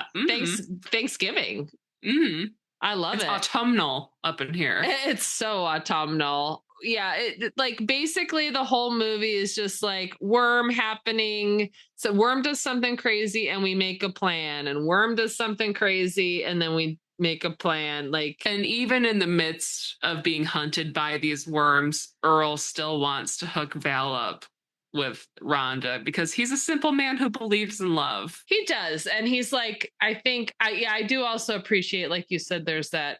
Thanksgiving. Mm-hmm. I love it. It's autumnal up in here. It's so autumnal. Yeah, like basically the whole movie is just like Worm happening. So Worm does something crazy and we make a plan, and Worm does something crazy and then we make a plan. Like, and even in the midst of being hunted by these worms, Earl still wants to hook Val up with Rhonda because he's a simple man who believes in love. He does. And he's like, I do also appreciate, like you said, there's that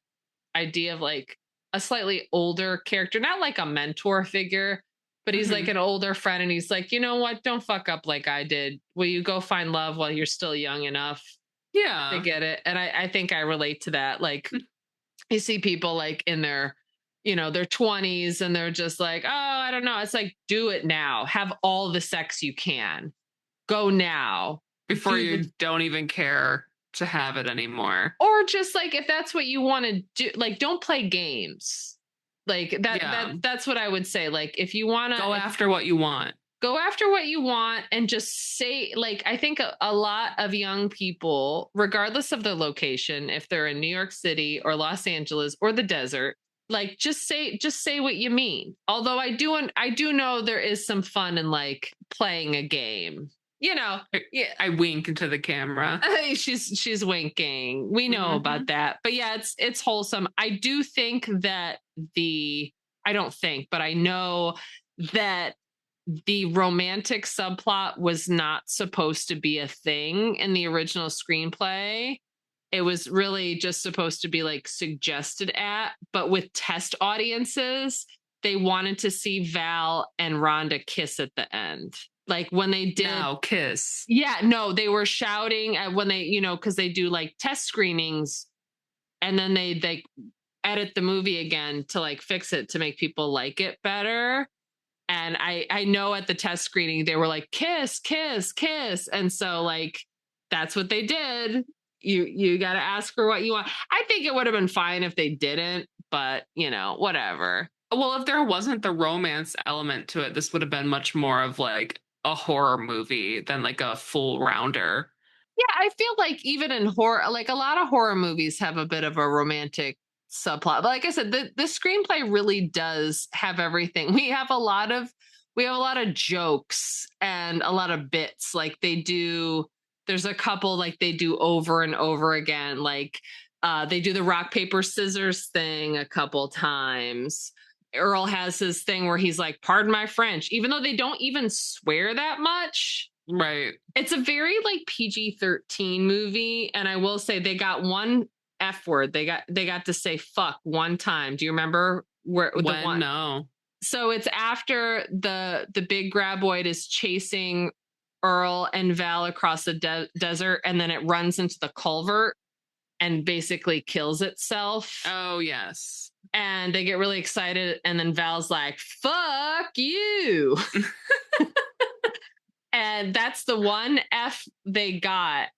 idea of like a slightly older character, not like a mentor figure, but he's like an older friend. And he's like, you know what? Don't fuck up like I did. Will you go find love while you're still young enough? Yeah. To get it. And I think I relate to that. Like you see people like in their, their 20s and they're just like, oh, I don't know. It's like, do it now. Have all the sex you can. Go now. Before you don't even care to have it anymore. Or just like, if that's what you want to do, like, don't play games. Like that's what I would say. Like, if you want to go after what you want. Go after what you want and just say, like, I think a lot of young people, regardless of the location, if they're in New York City or Los Angeles or the desert, like just say what you mean. Although I do know there is some fun in like playing a game. Yeah. I wink into the camera. She's winking. We know about that. But yeah, it's wholesome. I do think that I know that the romantic subplot was not supposed to be a thing in the original screenplay. It was really just supposed to be like suggested at, but with test audiences, they wanted to see Val and Rhonda kiss at the end. Like when they did kiss. Yeah, no, they were shouting at when they, because they do like test screenings and then they edit the movie again to like fix it to make people like it better. And I know at the test screening, they were like, kiss, kiss, kiss. And so like, that's what they did. You got to ask for what you want. I think it would have been fine if they didn't, but whatever. Well, if there wasn't the romance element to it, this would have been much more of like a horror movie than like a full rounder. Yeah, I feel like even in horror, like a lot of horror movies have a bit of a romantic subplot. But like I said, the screenplay really does have everything. We have a lot of jokes and a lot of bits. Like there's a couple like they do over and over again. Like they do the rock, paper, scissors thing a couple times. Earl has his thing where he's like, pardon my French, even though they don't even swear that much. Right. It's a very like PG-13 movie. And I will say they got one F word. They got to say fuck one time. Do you remember where the one? No. So it's after the big graboid is chasing Earl and Val across the desert, and then it runs into the culvert and basically kills itself. Oh, yes. And they get really excited, and then Val's like, fuck you. And that's the one F they got.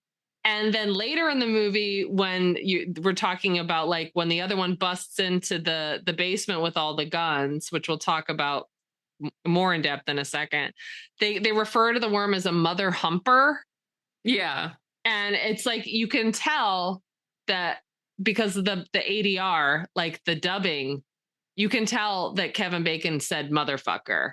And then later in the movie, when we're talking about like when the other one busts into the basement with all the guns, which we'll talk about more in depth in a second, they refer to the worm as a mother humper. Yeah. And it's like, you can tell that because of the ADR, like the dubbing, you can tell that Kevin Bacon said motherfucker,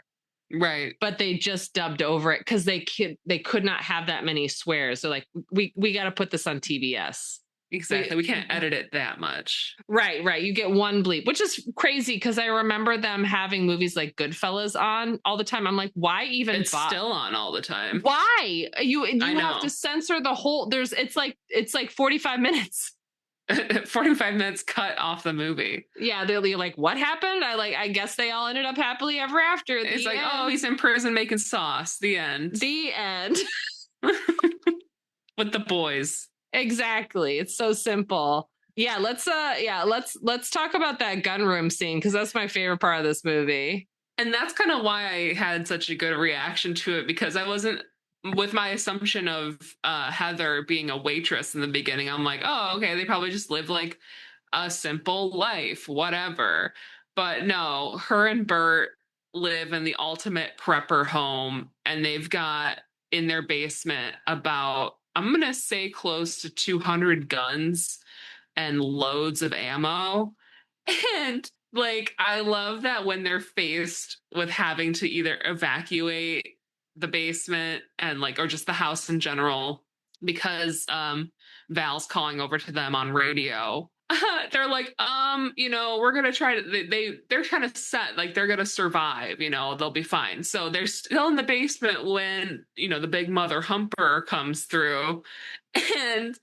Right. but they just dubbed over it because they could not have that many swears. So like, we got to put this on TBS. Exactly. We can't edit it that much. Right. You get one bleep, which is crazy because I remember them having movies like Goodfellas on all the time. I'm like, why even? It's still on all the time. Why? You I have to censor the whole. It's like 45 minutes. 45 minutes cut off the movie. Yeah, they're like, what happened? I guess they all ended up happily ever after. It's like, oh, he's in prison making sauce. The end. The end. With the boys. Exactly. It's so simple. Yeah, let's talk about that gun room scene because that's my favorite part of this movie. And that's kind of why I had such a good reaction to it, because I wasn't with my assumption of Heather being a waitress in the beginning. I'm like, oh, okay, they probably just live like a simple life, whatever. But no, her and Bert live in the ultimate prepper home, and they've got in their basement about, I'm going to say, close to 200 guns and loads of ammo. And like, I love that when they're faced with having to either evacuate the basement and like, or just the house in general, because Val's calling over to them on radio. They're like, we're gonna try to. They're kind of set, like they're gonna survive. They'll be fine. So they're still in the basement when the big mother humper comes through and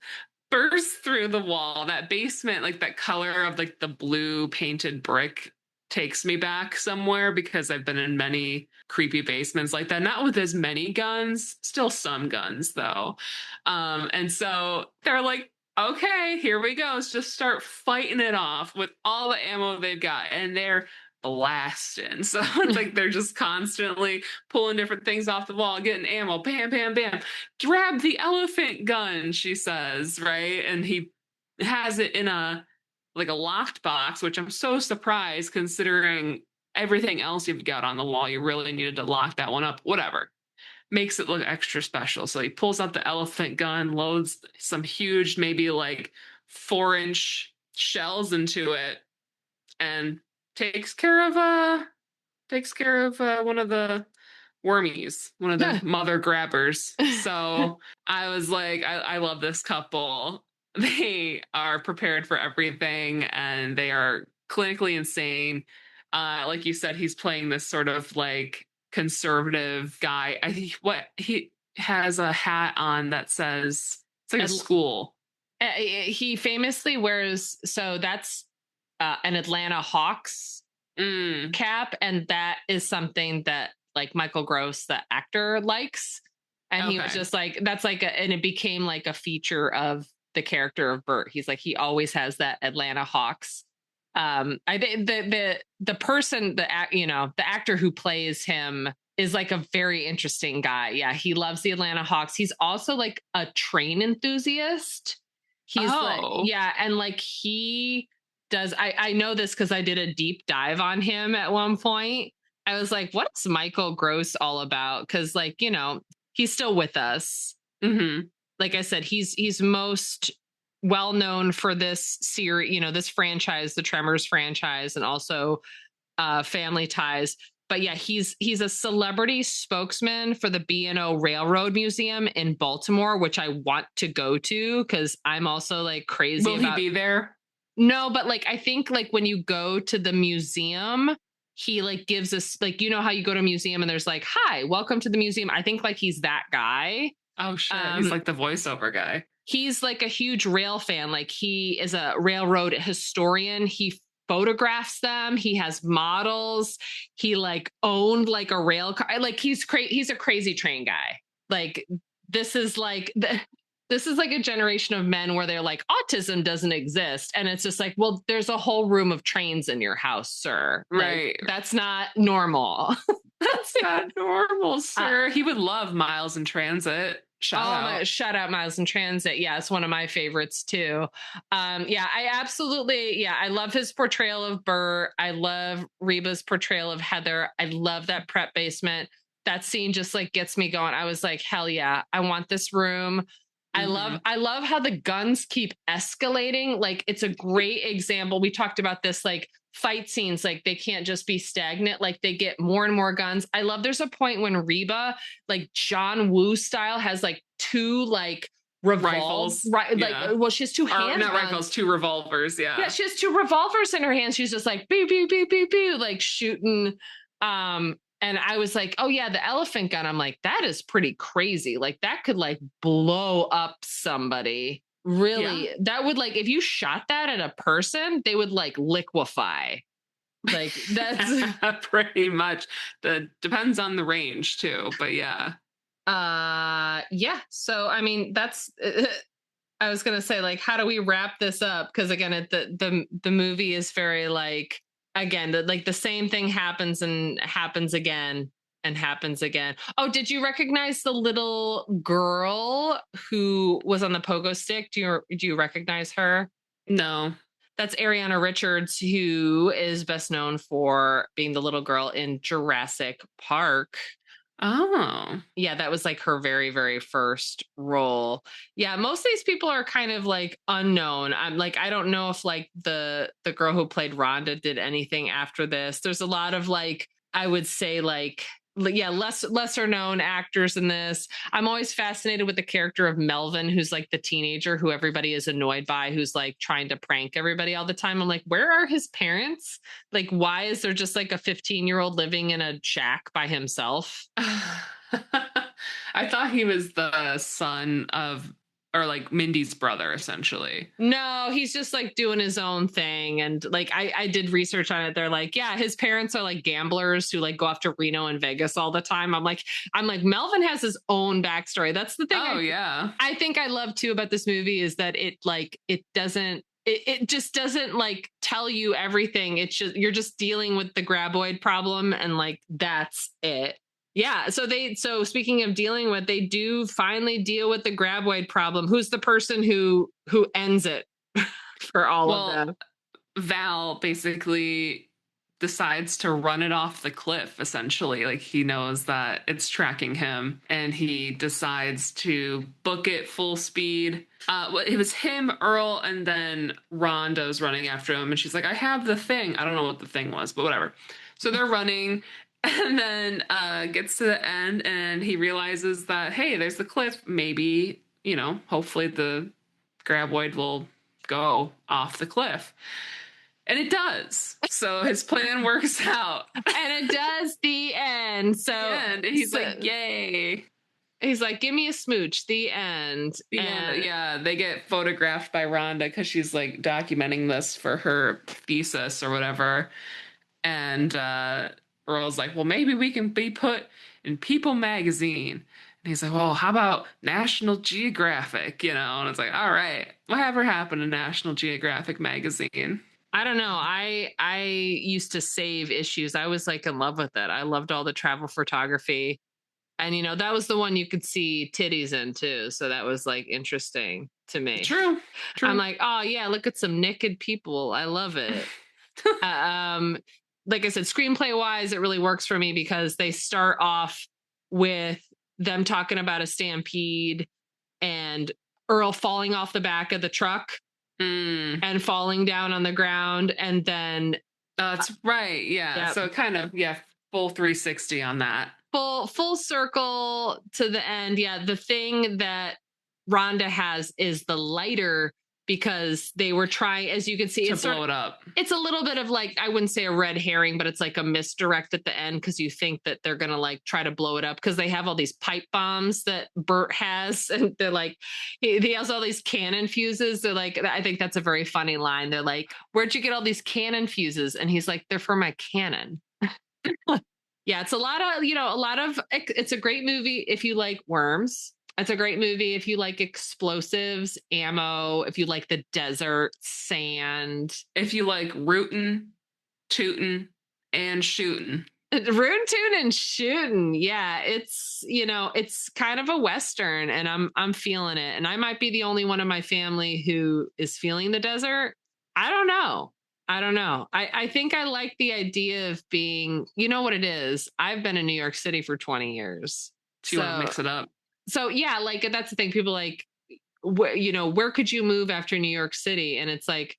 bursts through the wall. That basement, like that color of like the blue painted brick, takes me back somewhere, because I've been in many creepy basements like that. Not with as many guns, still some guns though. And so they're like, okay, here we go. Let's just start fighting it off with all the ammo they've got. And they're blasting. So it's like they're just constantly pulling different things off the wall, getting ammo, bam, bam, bam. Grab the elephant gun, she says, right? And he has it in a locked box, which I'm so surprised considering everything else you've got on the wall. You really needed to lock that one up. Whatever. Makes it look extra special. So he pulls out the elephant gun, loads some huge, maybe like 4-inch shells into it, and takes care of one of the wormies, one of the mother grabbers. So I was like, I love this couple. They are prepared for everything, and they are clinically insane. Like you said, he's playing this sort of like conservative guy. I think he has a hat on that says, it's like a school. He famously wears, so that's an Atlanta Hawks cap, and that is something that like Michael Gross, the actor, likes. And he was just like, that's like and it became like a feature of the character of Bert. He's like, he always has that Atlanta Hawks. I think the person, the actor who plays him is like a very interesting guy. Yeah, he loves the Atlanta Hawks. He's also like a train enthusiast. He's and like he does. I know this because I did a deep dive on him at one point. I was like, what's Michael Gross all about? Because like, he's still with us. Mm-hmm. Like I said, he's most well known for this series, this franchise, the Tremors franchise, and also Family Ties. But yeah, he's a celebrity spokesman for the B&O Railroad Museum in Baltimore, which I want to go to because I'm also like crazy. Will he be there? No, but like I think like when you go to the museum, he like gives us like, how you go to a museum and there's like, hi, welcome to the museum. I think like he's that guy. Oh shit, he's like the voiceover guy. He's like a huge rail fan. Like he is a railroad historian. He photographs them. He has models. He like owned like a rail car. Like he's a crazy train guy. Like this is like a generation of men where they're like, autism doesn't exist. And it's just like, well, there's a whole room of trains in your house, sir. Right. Like, that's not normal. That's not normal, sir. He would love Miles in Transit. Shout out Miles in Transit. Yeah, it's one of my favorites too. I love his portrayal of Burr. I love Reba's portrayal of Heather. I love that prep basement. That scene just like gets me going. I was like, hell yeah, I want this room. I love how the guns keep escalating. Like, it's a great example. We talked about this, like, fight scenes, like they can't just be stagnant, like they get more and more guns. I love there's a point when Reba, like John Woo style, has like two like Rifles. right? Yeah. Like, well, she has two handguns. Not rifles, two revolvers. Yeah. Yeah, she has two revolvers in her hands. She's just like beep beep beep beep beep, like shooting. And I was like, oh yeah, the elephant gun. I'm like, that is pretty crazy. Like that could like blow up somebody. Really, that would, like, if you shot that at a person, they would like liquefy. Like that's pretty much. That depends on the range too, but yeah. Yeah. So I mean, that's. I was gonna say, like, how do we wrap this up? Because again, the movie is very like, again, the same thing happens and happens again and happens again. Oh, did you recognize the little girl who was on the pogo stick? Do you recognize her? No. That's Ariana Richards, who is best known for being the little girl in Jurassic Park. Oh. Yeah, that was like her very, very first role. Yeah, most of these people are kind of like unknown. I'm like, I don't know if like the girl who played Rhonda did anything after this. There's a lot of like, I would say like, yeah, lesser known actors in this. I'm always fascinated with the character of Melvin, who's like the teenager who everybody is annoyed by, who's like trying to prank everybody all the time. I'm like, where are his parents? Like, why is there just like a 15-year-old living in a shack by himself? I thought he was the son of, or like Mindy's brother, essentially. No, he's just like doing his own thing. And like, I did research on it. They're like, yeah, his parents are like gamblers who like go off to Reno and Vegas all the time. I'm like, Melvin has his own backstory. That's the thing. Oh, yeah. I think I love too about this movie is that it just doesn't like tell you everything. It's just, you're just dealing with the graboid problem and like, that's it. Yeah. So speaking of dealing with, they do finally deal with the graboid problem. Who's the person who ends it for all of them? Val basically decides to run it off the cliff, essentially. Like he knows that it's tracking him and he decides to book it full speed. It was him, Earl, and then Rhonda's running after him. And she's like, I have the thing. I don't know what the thing was, but whatever. So they're running. And then gets to the end and he realizes that, hey, there's the cliff. Maybe, hopefully the graboid will go off the cliff. And it does. So his plan works out. And it does the end. So and he's like, yay. He's like, give me a smooch, the end. And yeah, they get photographed by Rhonda because she's like documenting this for her thesis or whatever. And Earl's like, well, maybe we can be put in People magazine. And he's like, well, how about National Geographic? And it's like, all right, whatever happened to National Geographic magazine? I don't know. I used to save issues. I was like in love with it. I loved all the travel photography. And, that was the one you could see titties in too. So that was like interesting to me. True. I'm like, oh yeah, look at some naked people. I love it. Like I said, screenplay wise, it really works for me because they start off with them talking about a stampede and Earl falling off the back of the truck and falling down on the ground. And then that's right. Yeah. Yep. So kind of, full 360 on that. Full circle to the end. Yeah. The thing that Rhonda has is the lighter because they were trying, as you can see, to blow it up. It's a little bit of like, I wouldn't say a red herring, but it's like a misdirect at the end because you think that they're going to like try to blow it up because they have all these pipe bombs that Bert has. And they're like, he has all these cannon fuses. They're like, I think that's a very funny line. They're like, where'd you get all these cannon fuses? And he's like, they're for my cannon. Yeah, it's a lot of, it's a great movie if you like worms. It's a great movie if you like explosives, ammo, if you like the desert, sand. If you like rootin', tootin', and shootin'. Rootin', tootin', and shootin'. Yeah, it's, it's kind of a Western and I'm feeling it. And I might be the only one in my family who is feeling the desert. I don't know. I think I like the idea of being, you know what it is? I've been in New York City for 20 years. So you want to mix it up. So yeah, like that's the thing. People like, where could you move after New York City? And it's like,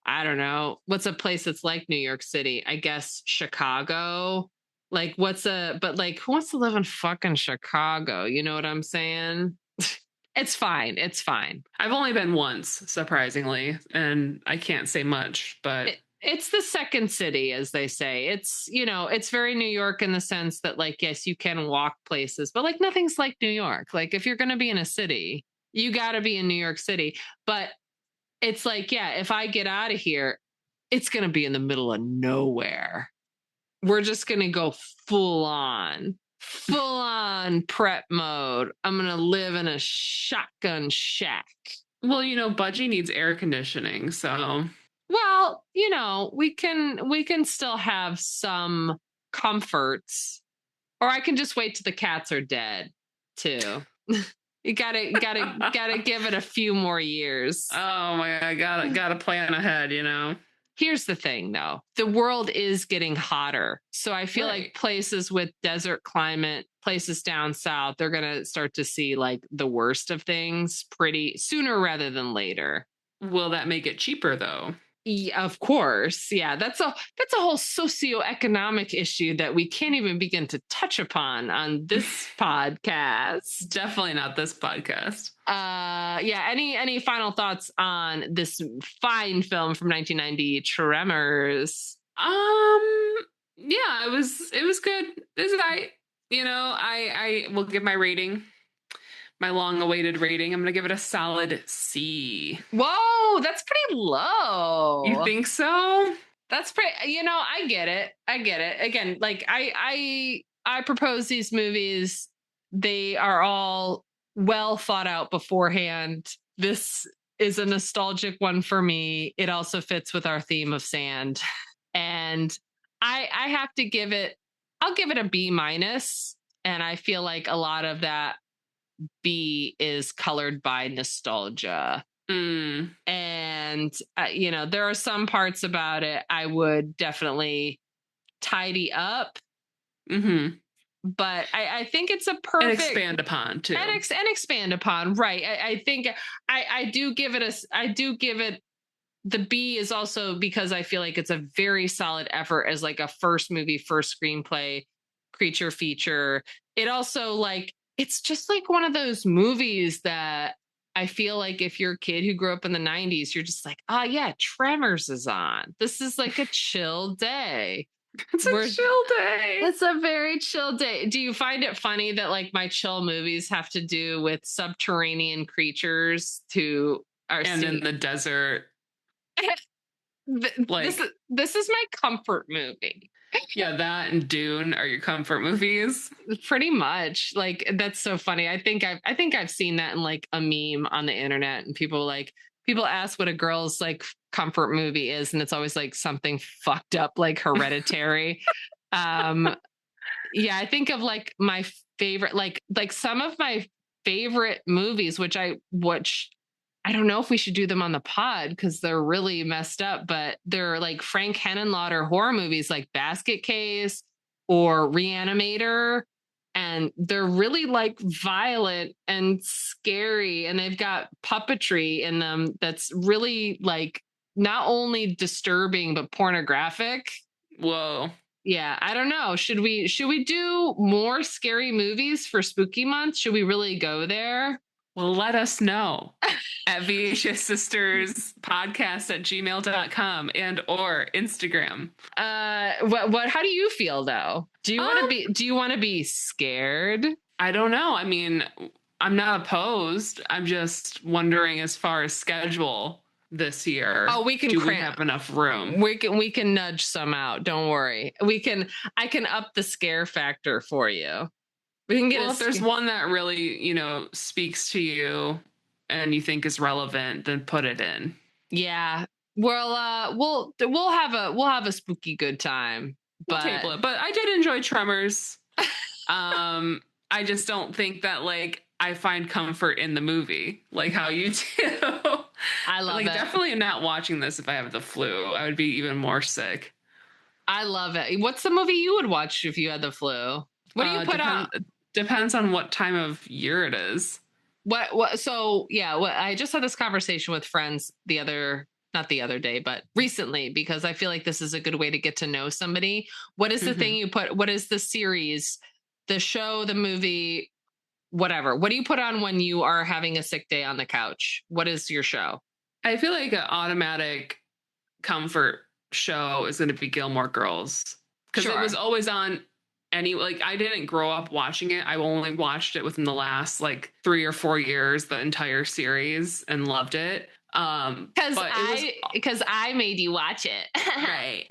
I don't know. What's a place that's like New York City? I guess Chicago. Like, but like, who wants to live in fucking Chicago? You know what I'm saying? It's fine. It's fine. I've only been once, surprisingly, and I can't say much, but it's the second city, as they say. It's, it's very New York in the sense that, like, yes, you can walk places, but like nothing's like New York. Like, if you're going to be in a city, you got to be in New York City. But it's like, yeah, if I get out of here, it's going to be in the middle of nowhere. We're just going to go full on prep mode. I'm going to live in a shotgun shack. Well, Budgie needs air conditioning, so. Well, we can still have some comforts, or I can just wait till the cats are dead too. You gotta give it a few more years. Oh my God, gotta plan ahead, Here's the thing, though. The world is getting hotter. So I feel like places with desert climate, places down south, they're going to start to see like the worst of things pretty sooner rather than later. Will that make it cheaper, though? Yeah, of course. Yeah, that's a whole socioeconomic issue that we can't even begin to touch upon on this podcast. Definitely not this podcast. Yeah. Any final thoughts on this fine film from 1990, Tremors? Yeah, it was good. This is I will give my rating. My long-awaited rating. I'm going to give it a solid C. Whoa, that's pretty low. You think so? That's pretty, I get it. Again, like I propose these movies. They are all well thought out beforehand. This is a nostalgic one for me. It also fits with our theme of sand. And I have to I'll give it a B-. And I feel like a lot of that B is colored by nostalgia. And, there are some parts about it I would definitely tidy up. Mm-hmm. But I think it's a perfect... And expand upon, too. And expand upon, right. I think I do give it... The B is also because I feel like it's a very solid effort as like a first movie, first screenplay, creature feature. It also like... It's just like one of those movies that I feel like if you're a kid who grew up in the 90s, you're just like, oh, yeah, Tremors is on. This is like a chill day. It's a chill day. It's a very chill day. Do you find it funny that like my chill movies have to do with subterranean creatures who are in the desert? This is my comfort movie. Yeah, that and Dune are your comfort movies. Pretty much. Like, that's so funny. I think I've seen that in like a meme on the internet, and people ask what a girl's like comfort movie is, and it's always like something fucked up like Hereditary. Yeah, I think of like my favorite, like some of my favorite movies, which I don't know if we should do them on the pod because they're really messed up, but they're like Frank Henenlotter horror movies like Basket Case or Reanimator. And they're really like violent and scary. And they've got puppetry in them that's really like not only disturbing, but pornographic. Whoa. Yeah, I don't know. Should we do more scary movies for Spooky Month? Should we really go there? Well, let us know at VHSsisterspodcast@gmail.com and or Instagram. How do you feel though? Do you want to be scared? I don't know. I mean, I'm not opposed. I'm just wondering as far as schedule this year. Oh, we can we have enough room? We can nudge some out. Don't worry. I can up the scare factor for you. We can get if there's one that really, speaks to you and you think is relevant, then put it in. Yeah. Well, we'll have a spooky good time. We'll table it. But I did enjoy Tremors. I just don't think that like I find comfort in the movie like how you do. I love it. Definitely not watching this if I have the flu. I would be even more sick. I love it. What's the movie you would watch if you had the flu? What do you put out? Depends on what time of year it is. I just had this conversation with friends not the other day, but recently, because I feel like this is a good way to get to know somebody. What is the thing you put? What is the series, the show, the movie, whatever? What do you put on when you are having a sick day on the couch? What is your show? I feel like an automatic comfort show is going to be Gilmore Girls, because it was always on. I didn't grow up watching it. I only watched it within the last like 3 or 4 years, the entire series, and loved it. Because I made you watch it. Right.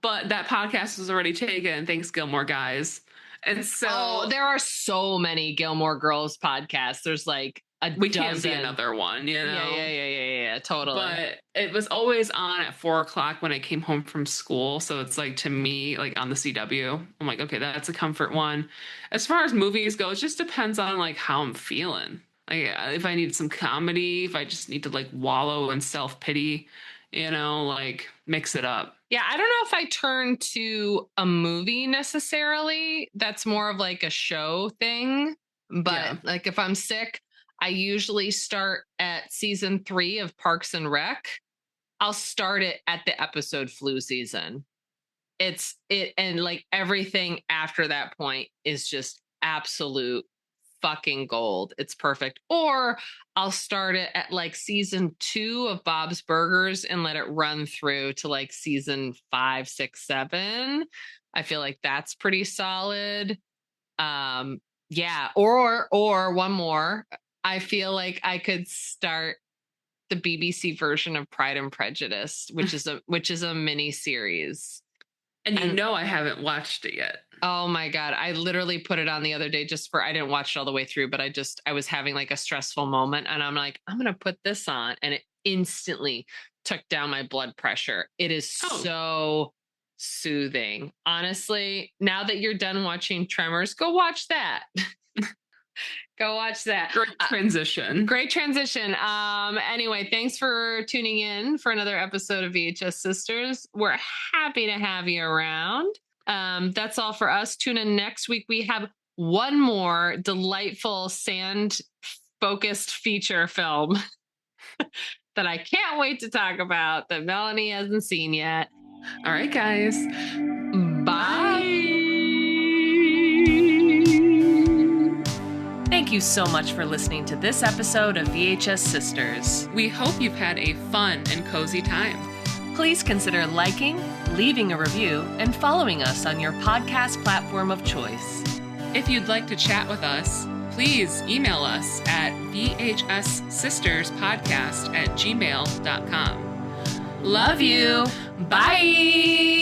but that podcast was already taken. Thanks, Gilmore Guys. And so there are so many Gilmore Girls podcasts. There's like we can't be another one, you know? Yeah, totally. But it was always on at 4:00 when I came home from school. So it's like, to me, like on the CW, I'm like, okay, that's a comfort one. As far as movies go, it just depends on like how I'm feeling. Like if I need some comedy, if I just need to like wallow in self-pity, you know, like mix it up. Yeah, I don't know if I turn to a movie necessarily. That's more of like a show thing. But like if I'm sick, I usually start at season 3 of Parks and Rec. I'll start it at the episode flu season. And like everything after that point is just absolute fucking gold. It's perfect. Or I'll start it at like season 2 of Bob's Burgers and let it run through to like season 5, 6, 7. I feel like that's pretty solid. Yeah. Or one more. I feel like I could start the BBC version of Pride and Prejudice, which is a mini series. And I haven't watched it yet. Oh my God. I literally put it on the other day I didn't watch it all the way through, but I was having like a stressful moment and I'm like, I'm going to put this on. And it instantly took down my blood pressure. It is so soothing. Honestly, now that you're done watching Tremors, go watch that. Go watch that. Great transition. Great transition. Anyway, thanks for tuning in for another episode of VHS Sisters. We're happy to have you around. That's all for us. Tune in next week. We have one more delightful sand-focused feature film that I can't wait to talk about that Melanie hasn't seen yet. All right, guys. Bye. Thank you so much for listening to this episode of VHS Sisters. We hope you've had a fun and cozy time. Please consider liking, leaving a review, and following us on your podcast platform of choice. If you'd like to chat with us, please email us at VHSsisterspodcast@gmail.com. Love you. Bye.